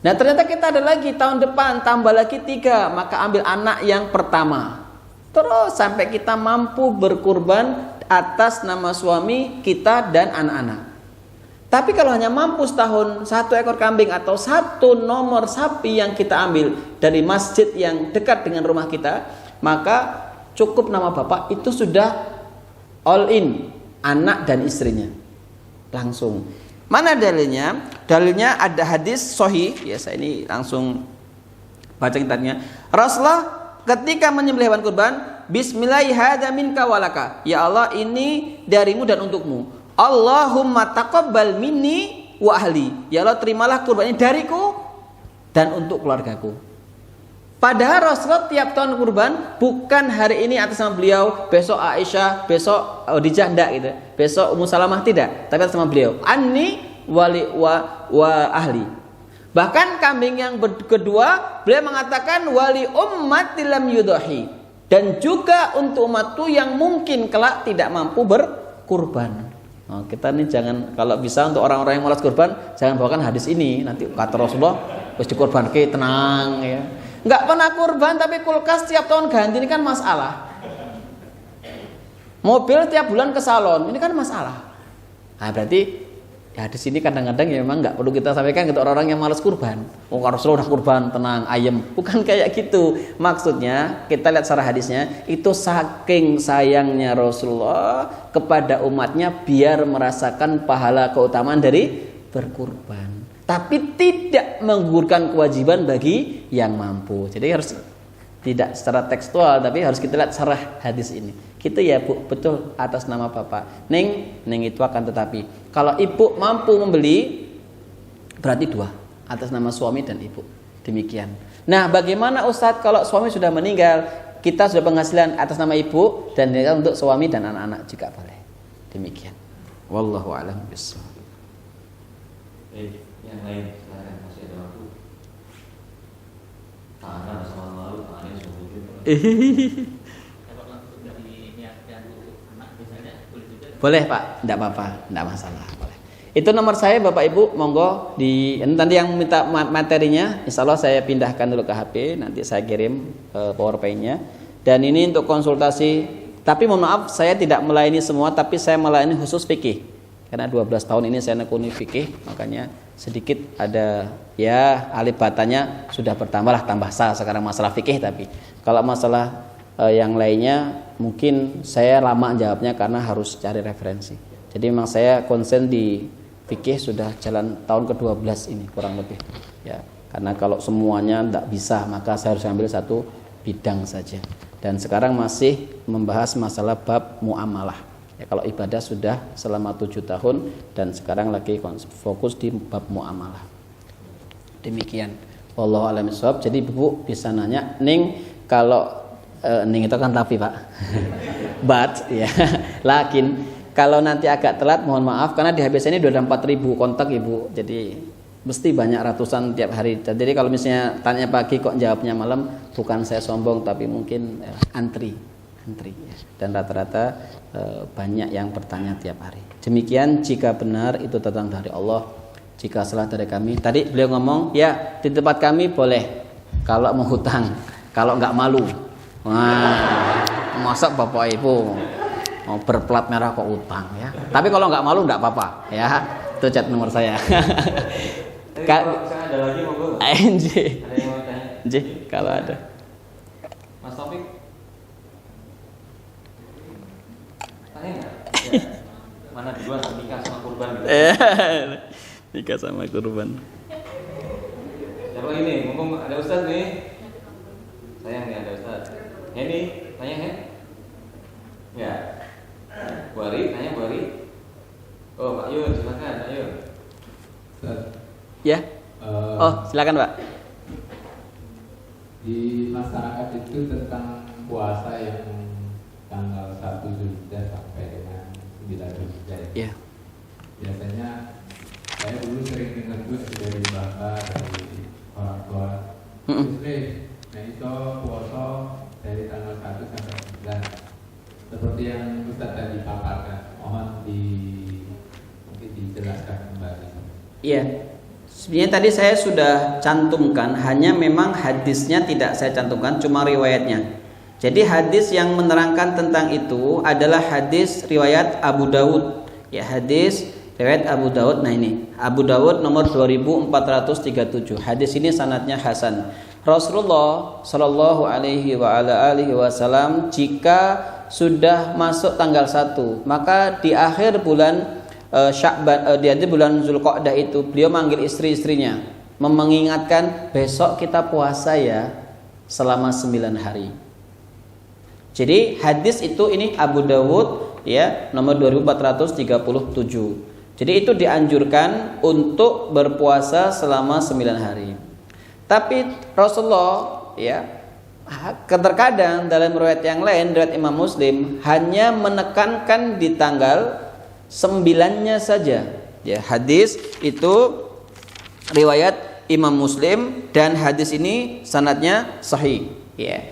Nah ternyata kita ada lagi tahun depan tambah lagi 3, maka ambil anak yang pertama. Terus sampai kita mampu berkurban atas nama suami kita dan anak-anak. Tapi kalau hanya mampu setahun 1 ekor kambing atau 1 nomor sapi yang kita ambil dari masjid yang dekat dengan rumah kita, maka cukup nama bapak, itu sudah all in, anak dan istrinya langsung. Mana dalilnya? Dalilnya ada hadis sahih, ya saya ini langsung baca kitabnya. Rasulullah ketika menyembelih hewan kurban, bismillahi hadza minka walaka. Ya Allah, ini darimu dan untukmu. Allahumma taqabbal minni wa ahli. Ya Allah, terimalah kurban ini dariku dan untuk keluargaku. Padahal Rasulullah tiap tahun kurban, bukan hari ini atas nama beliau, besok Aisyah, besok Khadijah, enggak gitu. Besok Ummu Salamah, tidak, tapi atas nama beliau. Anni wali wa ahli. Bahkan kambing yang kedua, beliau mengatakan wali ummati lam yudahi, dan juga untuk umatku yang mungkin kelak tidak mampu berkurban. Nah, kita nih jangan, kalau bisa untuk orang-orang yang malas kurban, jangan bawakan hadis ini. Nanti kata Rasulullah, wis dikurban ke tenang ya. Enggak pernah kurban tapi kulkas tiap tahun ganti, ini kan masalah. Mobil tiap bulan ke salon, ini kan masalah. Nah, berarti ya di sini kadang-kadang ya memang enggak perlu kita sampaikan ke orang-orang yang malas kurban. Oh, Rasulullah udah kurban, tenang, ayem. Bukan kayak gitu. Maksudnya, kita lihat secara hadisnya, itu saking sayangnya Rasulullah kepada umatnya biar merasakan pahala keutamaan dari berkurban. Tapi tidak menggugurkan kewajiban bagi yang mampu. Jadi harus tidak secara tekstual, tapi harus kita lihat secara hadis ini. Kita ya bu, betul atas nama bapak. Neng itu akan tetapi. Kalau ibu mampu membeli, berarti 2 atas nama suami dan ibu. Demikian. Nah, bagaimana Ustadz kalau suami sudah meninggal, kita sudah penghasilan atas nama ibu dan untuk suami dan anak-anak juga boleh. Demikian. Wallahu a'lam bishawab. Yang lain silakan, masih ada waktu. Tangan sama lalu, tangannya sudah Kalau langsung dari niatkan untuk anak misalnya boleh juga. Boleh Pak, tidak apa-apa, tidak masalah. Boleh. Itu nomor saya Bapak Ibu, monggo di nanti yang minta materinya, insya Allah saya pindahkan dulu ke HP, nanti saya kirim PowerPoint-nya. Dan ini untuk konsultasi, tapi mohon maaf saya tidak melayani semua, tapi saya melayani khusus fikih. Karena 12 tahun ini saya nekuni fikih, makanya sedikit ada ya alif batanya sudah bertambah lah, tambah sah sekarang masalah fikih. Tapi kalau masalah yang lainnya mungkin saya lama jawabnya karena harus cari referensi. Jadi memang saya konsen di fikih sudah jalan tahun ke-12 ini kurang lebih ya. Karena kalau semuanya tidak bisa, maka saya harus ambil satu bidang saja. Dan sekarang masih membahas masalah bab muamalah. Ya, kalau ibadah sudah selama 7 tahun dan sekarang lagi fokus di bab muamalah. Demikian. Wallahu a'lam bishawab. Jadi Ibu bisa nanya, Ning kalau Ning itu kan tapi Pak. But ya, lakin kalau nanti agak telat mohon maaf karena di HBS ini sudah ada 4.000 kontak Ibu. Jadi mesti banyak ratusan tiap hari. Jadi kalau misalnya tanya pagi kok jawabnya malam, bukan saya sombong tapi mungkin antri ya. Dan rata-rata banyak yang bertanya tiap hari. Demikian, jika benar itu datang dari Allah, jika salah dari kami. Tadi beliau ngomong ya di tempat kami boleh kalau mau hutang, kalau nggak malu. Wah, masa bapak ibu mau berplat merah kok utang ya. Tapi kalau nggak malu nggak apa-apa ya. Itu chat nomor saya. Kalau saya ada lagi monggo. NJ. Ada yang mau tanya? NJ kalau ada. Mas Taufik. Tanya nggak? Nikah sama kurban. Siapa ini? Ngomong ada Ustaz nih. Sayang nih ada Ustaz. Heni, tanya Hen. Ya. Bu Ari, tanya Bu Ari. Oh Pak Yun, silakan Pak Yun. Ya. Oh, silakan Pak. Di masyarakat itu tentang puasa yang tanggal 1 Zulhijjah sampai dengan 9 Zulhijjah. Ya. Biasanya saya dulu sering dengar tuh dari bapak, dari orang tua Muslim. Nah itu puasa dari tanggal 1 sampai 9. Seperti yang Ustaz tadi paparkan, mohon mungkin dijelaskan kembali. Iya. Sebenarnya tadi saya sudah cantumkan, hanya memang hadisnya tidak saya cantumkan, cuma riwayatnya. Jadi hadis yang menerangkan tentang itu adalah hadis riwayat Abu Dawud. Ya, hadis riwayat Abu Dawud. Nah ini Abu Dawud nomor 2437. Hadis ini sanadnya hasan. Rasulullah Shallallahu Alaihi Wasallam jika sudah masuk tanggal 1, maka di akhir bulan Sya'ban, di akhir bulan Zulqa'dah itu beliau manggil istri-istrinya, mengingatkan besok kita puasa ya selama 9 hari. Jadi hadis itu ini Abu Dawud ya nomor 2437. Jadi itu dianjurkan untuk berpuasa selama 9 hari. Tapi Rasulullah ya terkadang dalam riwayat yang lain, riwayat Imam Muslim hanya menekankan di tanggal 9-nya saja. Ya, hadis itu riwayat Imam Muslim dan hadis ini sanadnya sahih. Ya.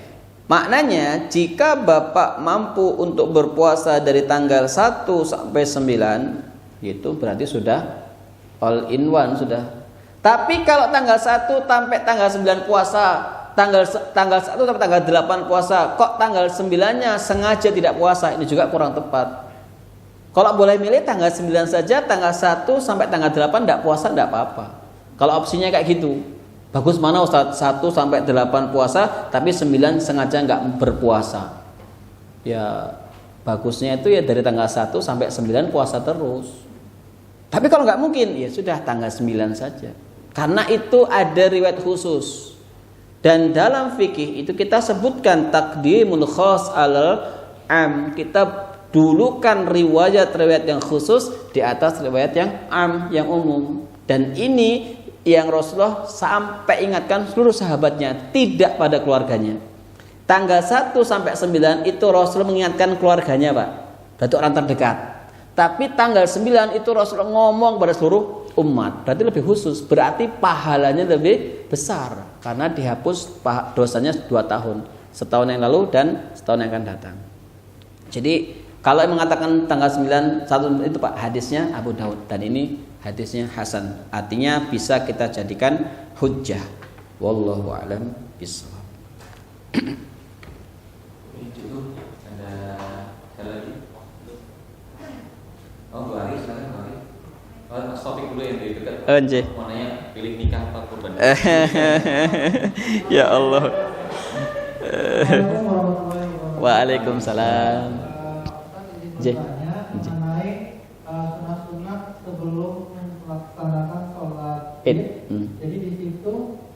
Maknanya jika Bapak mampu untuk berpuasa dari tanggal 1 sampai 9, itu berarti sudah all in one sudah. Tapi kalau tanggal 1 sampai tanggal 9 puasa, tanggal 1 sampai tanggal 8 puasa, kok tanggal 9-nya sengaja tidak puasa, ini juga kurang tepat. Kalau boleh milih tanggal 9 saja, tanggal 1 sampai tanggal 8 tidak puasa tidak apa-apa. Kalau opsinya kayak gitu. Bagus mana Ustaz? 1 sampai 8 puasa, tapi 9 sengaja nggak berpuasa. Ya bagusnya itu ya dari tanggal 1 sampai 9 puasa terus. Tapi kalau nggak mungkin, ya sudah tanggal 9 saja. Karena itu ada riwayat khusus. Dan dalam fikih itu kita sebutkan taqdimul khas alal am. Kita dulukan riwayat-riwayat yang khusus di atas riwayat yang am, yang umum. Dan ini yang Rasulullah sampai ingatkan seluruh sahabatnya, tidak pada keluarganya. Tanggal 1 sampai 9 itu Rasul mengingatkan keluarganya, Pak. Berarti orang terdekat. Tapi tanggal 9 itu Rasul ngomong pada seluruh umat. Berarti lebih khusus. Berarti pahalanya lebih besar karena dihapus dosanya 2 tahun. Setahun yang lalu dan setahun yang akan datang. Jadi kalau yang mengatakan tanggal 9 1 itu Pak, hadisnya Abu Daud dan ini hadisnya hasan. Artinya bisa kita jadikan hujjah. Wallahu a'lam bishawab. Ada lagi? Oh, Bu Ari, silakan Bu Ari. Mas Taufik dulu yang di dekat. Anjir. Mau nanya pilih nikah apa kurban? Ya Allah. Waalaikumsalam. Mengenai sunat-sunat sebelum melaksanakan sholat Id. Jadi di situ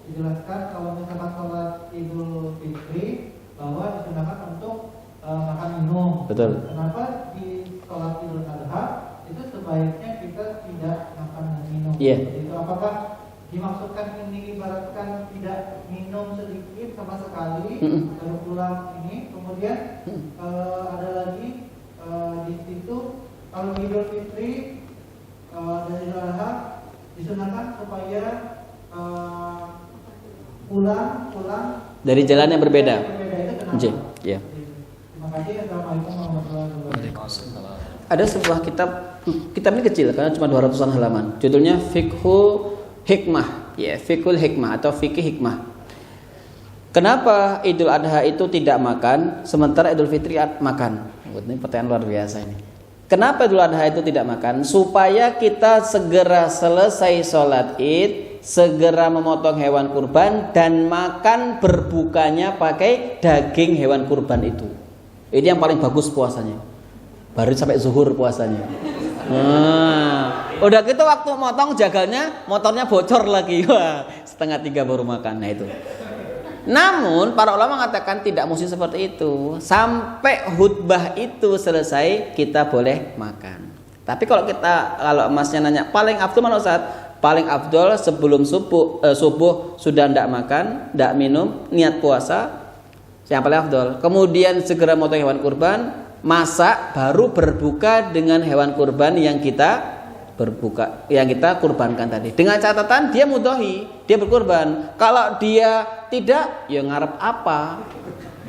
dijelaskan kalau misalkan sholat Idul Fitri bahwa disunahkan untuk makan minum. Betul. Kenapa di sholat Idul Adha itu sebaiknya kita tidak makan dan minum? Iya. Itu apakah dimaksudkan ini ibaratkan tidak minum sedikit sama sekali baru pulang ini, kemudian ada lagi di situ kalau Idul Fitri dan Idul Adha disunahkan supaya pulang Dari jalan yang berbeda. Itu kenapa? Ya. Terima kasih. Assalamualaikum warahmatullahi wabarakatuh. Ada sebuah kitab ini kecil karena cuma 200-an halaman. Judulnya Fiqhul Hikmah, ya, Fiqhul Hikmah atau Fikih Hikmah. Kenapa Idul Adha itu tidak makan sementara Idul Fitri makan? Ini pertanyaan luar biasa ini. Kenapa Idul Adha itu tidak makan? Supaya kita segera selesai sholat Id, segera memotong hewan kurban dan makan berbukanya pakai daging hewan kurban itu. Ini yang paling bagus puasanya. Baru sampai zuhur puasanya. Nah, Udah gitu waktu motong jagalnya motornya bocor lagi. Wah, 2:30 baru makan. Nah itu. Namun para ulama mengatakan tidak mesti seperti itu. Sampai khutbah itu selesai kita boleh makan. Tapi kalau masnya nanya paling afdol mana Ustaz? Paling afdol sebelum subuh sudah tidak makan, tidak minum, niat puasa, yang paling afdol. Kemudian segera motong hewan kurban, masak, baru berbuka dengan hewan kurban yang kita kurbankan tadi. Dengan catatan dia mudhohi, dia berkurban. Kalau dia tidak, ya ngarep apa?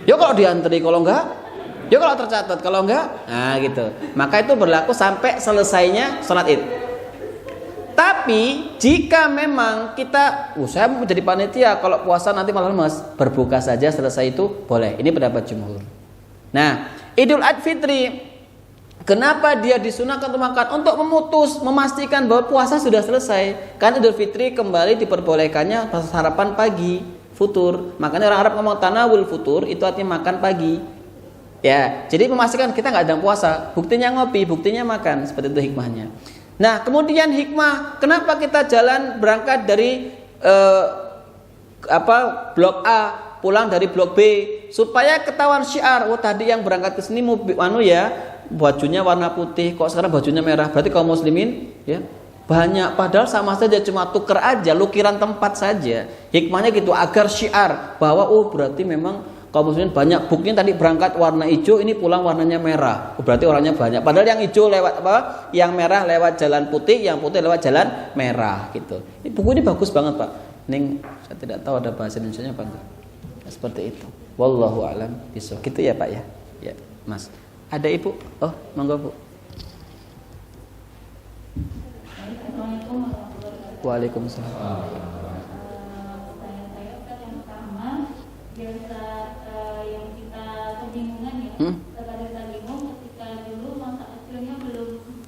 Ya kalau diantri, kalau enggak, ya kalau tercatat, kalau enggak, nah gitu. Maka itu berlaku sampai selesainya sholat Id. Tapi jika memang kita, saya mau jadi panitia, kalau puasa nanti malah lemas, berbuka saja selesai itu boleh. Ini pendapat jumhur. Nah, Idul Adha Fitri, kenapa dia disunahkan untuk makan? Untuk memastikan bahwa puasa sudah selesai. Kan Idul Fitri kembali diperbolehkannya sarapan pagi, futur. Makanya orang Arab ngomong tanawul futur, itu artinya makan pagi. Ya, jadi memastikan kita nggak ada puasa. Buktinya ngopi, buktinya makan, seperti itu hikmahnya. Nah, kemudian hikmah kenapa kita berangkat dari blok A, pulang dari blok B, supaya ketahuan syiar. Oh, tadi yang berangkat ke sini bajunya warna putih, kok sekarang bajunya merah. Berarti kaum muslimin ya banyak, padahal sama saja, cuma tuker aja, lukiran tempat saja. Hikmahnya gitu agar syiar bahwa berarti memang kaum muslimin banyak. Buktinya tadi berangkat warna hijau, ini pulang warnanya merah. Berarti orangnya banyak. Padahal yang hijau lewat yang merah lewat jalan putih, yang putih lewat jalan merah gitu. Buku ini bagus banget, Pak. Saya tidak tahu ada bahasa Indonesianya apa enggak. Seperti itu. Wallahu a'lam bishawab. Gitu ya, Pak ya. Ya, Mas. Ada Ibu? Oh, monggo, Bu. Waalaikumsalam.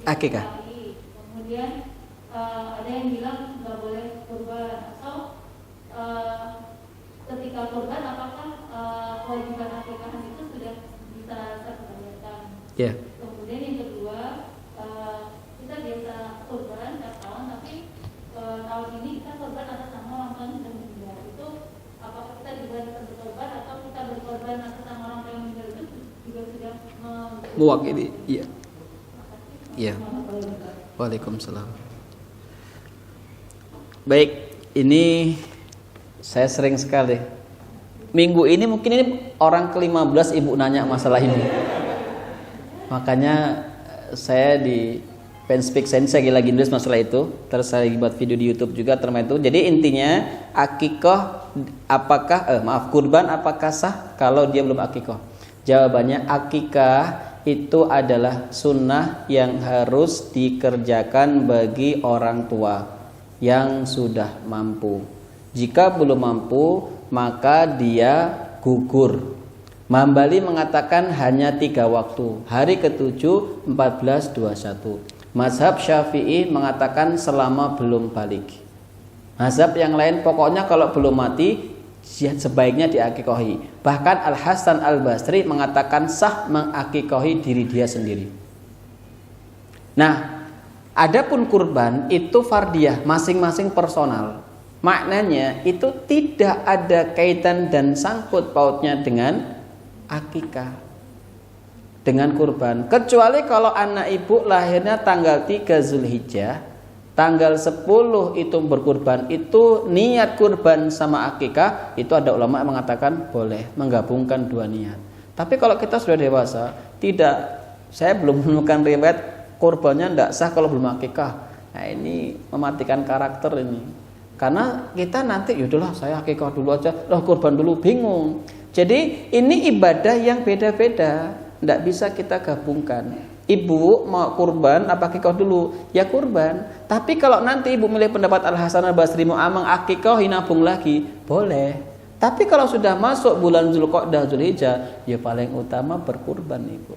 Akikah. Kemudian ada yang bilang nggak boleh kurban, atau ketika kurban apakah kewajiban akikah itu sudah bisa terbayarkan? Ya. Kemudian yang kedua, kita biasa kurban tiap tahun, tapi tahun ini kita kurban atas nama orang tua yang sudah meninggal. Itu apakah kita juga berkorban atau kita berkorban atas nama orang tua yang meninggal itu juga sudah mewakili? Iya. Ya. Waalaikumsalam. Baik, ini saya sering sekali. Minggu ini mungkin ini orang ke-15 Ibu nanya masalah ini. Makanya saya di Penspeak saya lagi nulis masalah itu. Terus saya buat video di YouTube juga terkait itu. Jadi intinya akikah kurban apakah sah kalau dia belum akikah? Jawabannya akikah itu adalah sunnah yang harus dikerjakan bagi orang tua yang sudah mampu. Jika belum mampu, maka dia gugur. Imam Bali mengatakan hanya 3 waktu, hari ke-7, 14, 21. Mazhab Syafi'i mengatakan selama belum balik. Mazhab yang lain pokoknya kalau belum mati sebaiknya diakikohi. Bahkan Al-Hasan Al-Basri mengatakan sah mengakikohi diri dia sendiri. Nah, adapun kurban itu fardiyah, masing-masing personal. Maknanya itu tidak ada kaitan dan sangkut pautnya dengan akikah, dengan kurban. Kecuali kalau anak ibu lahirnya tanggal 3 Zulhijjah, tanggal 10 itu berkurban, itu niat kurban sama akikah, itu ada ulama yang mengatakan boleh menggabungkan 2 niat. Tapi kalau kita sudah dewasa, tidak, saya belum menemukan riwayat kurbannya tidak sah kalau belum akikah. Nah ini mematikan karakter ini. Karena kita nanti yaudahlah saya akikah dulu aja, kurban dulu, bingung. Jadi ini ibadah yang beda-beda, tidak bisa kita gabungkan. Ibu mau kurban apa akikah dulu? Ya kurban. Tapi kalau nanti ibu milih pendapat Al-Hasan Al-Basri mau amang akikah nabung lagi, boleh. Tapi kalau sudah masuk bulan Zulqa'dah Zulhijjah, ya paling utama berkurban ibu.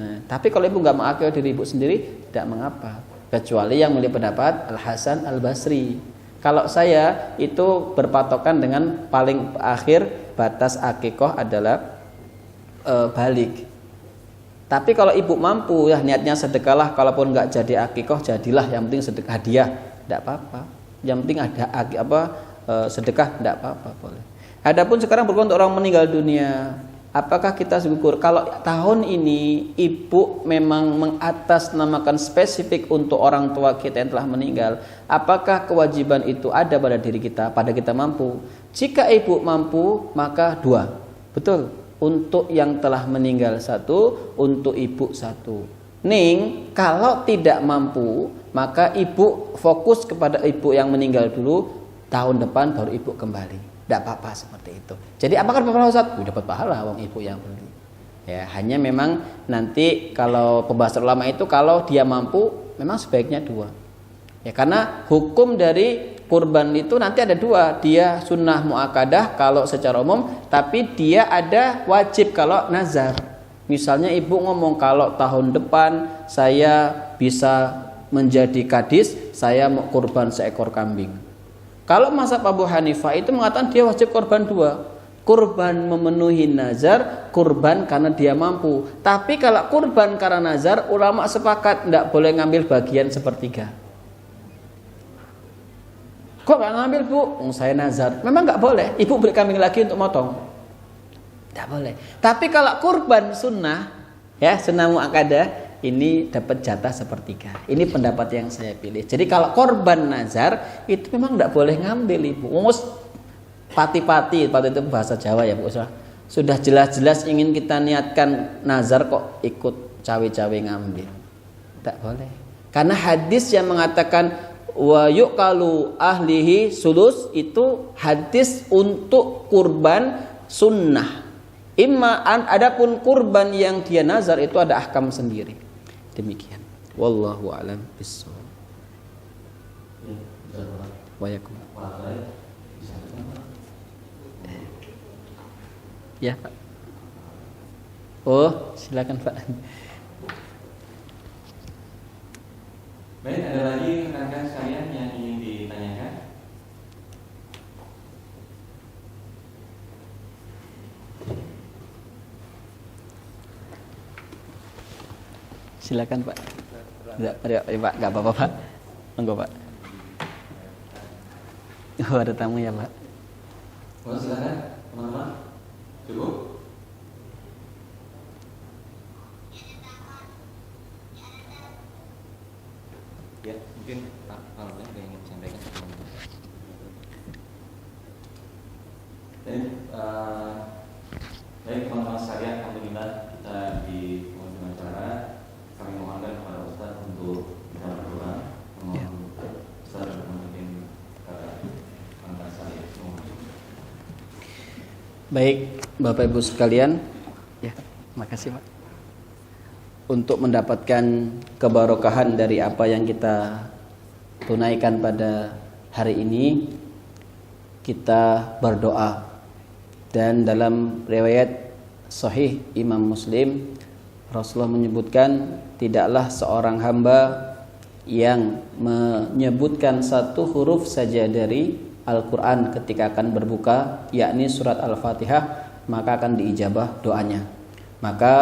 Nah, tapi kalau ibu nggak mau akikah diri ibu sendiri, tidak mengapa. Kecuali yang milih pendapat Al-Hasan Al-Basri. Kalau saya itu berpatokan dengan paling akhir batas akikah adalah balik. Tapi kalau ibu mampu, ya niatnya sedekahlah, kalaupun nggak jadi akikoh jadilah, yang penting sedekah hadiah, tidak apa-apa. Yang penting ada sedekah, tidak apa-apa, boleh. Adapun sekarang berhubung untuk orang meninggal dunia, apakah kita syukur? Kalau tahun ini ibu memang mengatasnamakan spesifik untuk orang tua kita yang telah meninggal, apakah kewajiban itu ada pada diri kita, pada kita mampu? Jika ibu mampu, maka 2. Betul. Untuk yang telah meninggal 1, untuk ibu 1. Ning, kalau tidak mampu, maka ibu fokus kepada ibu yang meninggal dulu, tahun depan baru ibu kembali. Tidak apa-apa seperti itu. Jadi apakah dapat pahala Ustaz? Dapat pahala wong ibu yang beli. Ya, hanya memang nanti kalau pembahasan ulama itu kalau dia mampu memang sebaiknya 2. Ya, karena hukum dari kurban itu nanti ada 2. Dia sunnah muakkadah kalau secara umum, tapi dia ada wajib kalau nazar. Misalnya ibu ngomong kalau tahun depan saya bisa menjadi kadis, saya mau kurban seekor kambing. Kalau mazhab Abu Hanifah itu mengatakan dia wajib kurban 2. Kurban memenuhi nazar, kurban karena dia mampu. Tapi kalau kurban karena nazar, ulama sepakat tidak boleh ngambil bagian sepertiga. Kok nggak ngambil bu? Saya nazar. Memang nggak boleh. Ibu beli kambing lagi untuk motong. Nggak boleh. Tapi kalau kurban sunnah, ya sunnah muakkadah, ini dapat jatah sepertiga. Ini pendapat yang saya pilih. Jadi kalau korban nazar itu memang nggak boleh ngambil ibu. Pati-pati itu bahasa Jawa ya bu. Sudah jelas-jelas ingin kita niatkan nazar kok ikut cawe-cawe ngambil. Tak boleh. Karena hadis yang mengatakan wa yuqalu ahlihi sulus itu hadis untuk kurban sunnah. Adapun kurban yang dia nazar itu ada ahkam sendiri. Demikian. Wallahu a'lam bishawab. Waalaikumsalam. Ya, Pak. Oh, silakan Pak. Baik, ada lagi rekan sekalian yang ingin ditanyakan? Silakan Pak. Pak, nggak apa-apa Pak. Monggo Pak. Oh, ada tamu ya Pak. Oh, silakan teman-teman. Cukup? Ya, mungkin Pak Alvin ada yang ingin disampaikan. Baik teman-teman sekalian, alhamdulillah kita di penghujung acara. Kami mohonkan kepada Ustaz untuk bisa berdoa, memohon Ustaz untuk memimpin rekan saya. Baik, Bapak Ibu sekalian, ya, makasih Pak. Untuk mendapatkan kebarokahan dari apa yang kita tunaikan pada hari ini, kita berdoa. Dan dalam riwayat Sahih Imam Muslim, Rasulullah menyebutkan tidaklah seorang hamba yang menyebutkan satu huruf saja dari Al-Quran ketika akan berbuka, yakni surat Al-Fatihah, maka akan diijabah doanya. Maka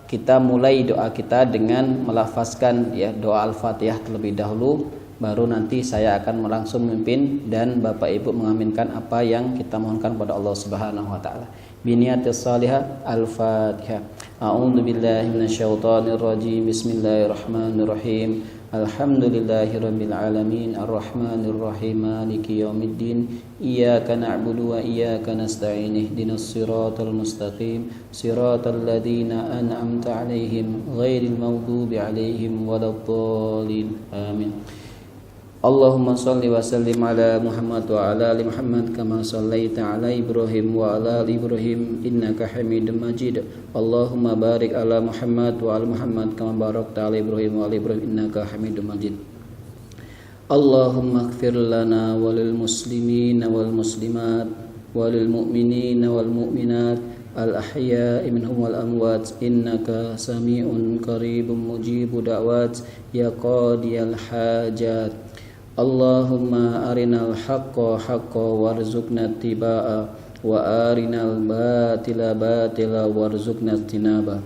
kita mulai doa kita dengan melafazkan ya doa Al-Fatihah terlebih dahulu, baru nanti saya akan langsung memimpin dan Bapak Ibu mengaminkan apa yang kita mohonkan kepada Allah Subhanahu wa taala. Biniyatis salihah. Al-Fatihah. A'udzu billahi minasyaitonir rajim. Bismillahirrahmanirrahim. Alhamdulillahirabbil alamin arrahmanir rahim maliki yaumiddin iyyaka na'budu wa iyyaka nasta'in ihdinas siratal mustaqim siratal ladzina an'amta 'alaihim ghairil maghdubi 'alaihim waladdallin amin. Allahumma salli wa sallim ala Muhammad wa ala ali Muhammad kama sallaita ala Ibrahim wa ala ali Ibrahim innaka Hamidum Majid. Allahumma barik ala Muhammad wa ala Muhammad kama barakta ala Ibrahim wa ala Ibrahim innaka Hamidum Majid. Allahumma ighfir lana walil muslimin wal muslimat walil mu'minin wal mu'minat al ahya'i minhum wal amwat innaka sami'un qaribun mujibu da'wat ya qadiyal hajat. Allahumma arinal haqqa haqqa warzuqna ittiba'a wa arinal batila batila warzuqna ijtinaba.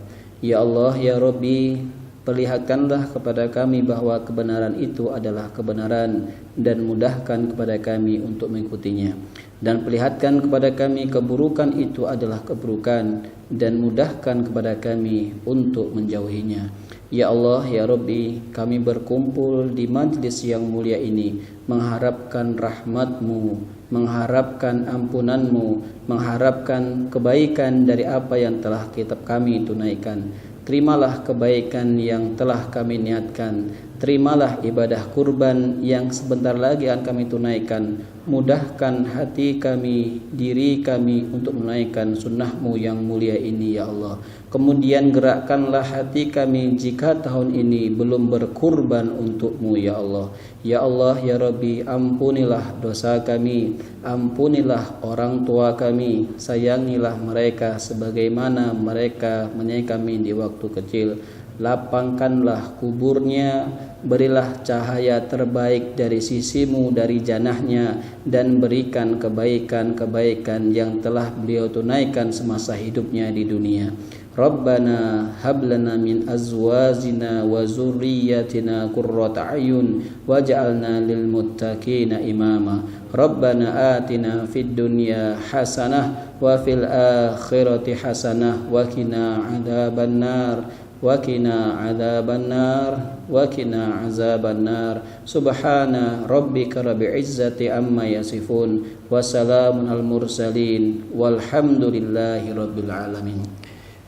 Ya Allah, ya Rabbi, perlihatkanlah kepada kami bahwa kebenaran itu adalah kebenaran dan mudahkan kepada kami untuk mengikutinya. Dan perlihatkan kepada kami keburukan itu adalah keburukan dan mudahkan kepada kami untuk menjauhinya. Ya Allah, ya Rabbi, kami berkumpul di majlis yang mulia ini mengharapkan rahmat-Mu, mengharapkan ampunan-Mu, mengharapkan kebaikan dari apa yang telah kami tunaikan. Terimalah kebaikan yang telah kami niatkan. Terimalah ibadah kurban yang sebentar lagi akan kami tunaikan. Mudahkan hati kami, diri kami untuk menunaikan sunnah-Mu yang mulia ini, ya Allah. Kemudian gerakkanlah hati kami jika tahun ini belum berkurban untuk-Mu, ya Allah. Ya Allah, ya Rabbi, ampunilah dosa kami, ampunilah orang tua kami, sayangilah mereka sebagaimana mereka menyayangi kami di waktu kecil. Lapangkanlah kuburnya, berilah cahaya terbaik dari sisi-Mu dari janahnya, dan berikan kebaikan-kebaikan yang telah beliau tunaikan semasa hidupnya di dunia. Rabbana hablana min azwajina wa zurriyyatina qurrata a'yun waj'alna lil muttaqina imama. Rabbana atina fid dunya hasanah wa fil akhirati hasanah wa qina adzabannar Wakina adzabannar, wakina azabannar. Subhana rabbika rabbil izzati amma yasifun, wassalamun al mursalin, walhamdulillahi rabbil alamin.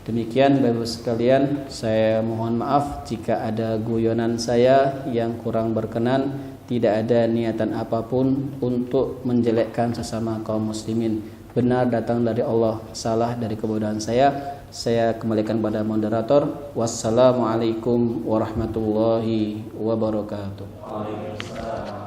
Demikian Bapak Ibu sekalian, saya mohon maaf jika ada guyonan saya yang kurang berkenan. Tidak ada niatan apapun untuk menjelekkan sesama kaum muslimin. Benar datang dari Allah, salah dari kebodohan saya. Saya kembalikan pada moderator. Wassalamualaikum warahmatullahi wabarakatuh. Waalaikumsalam.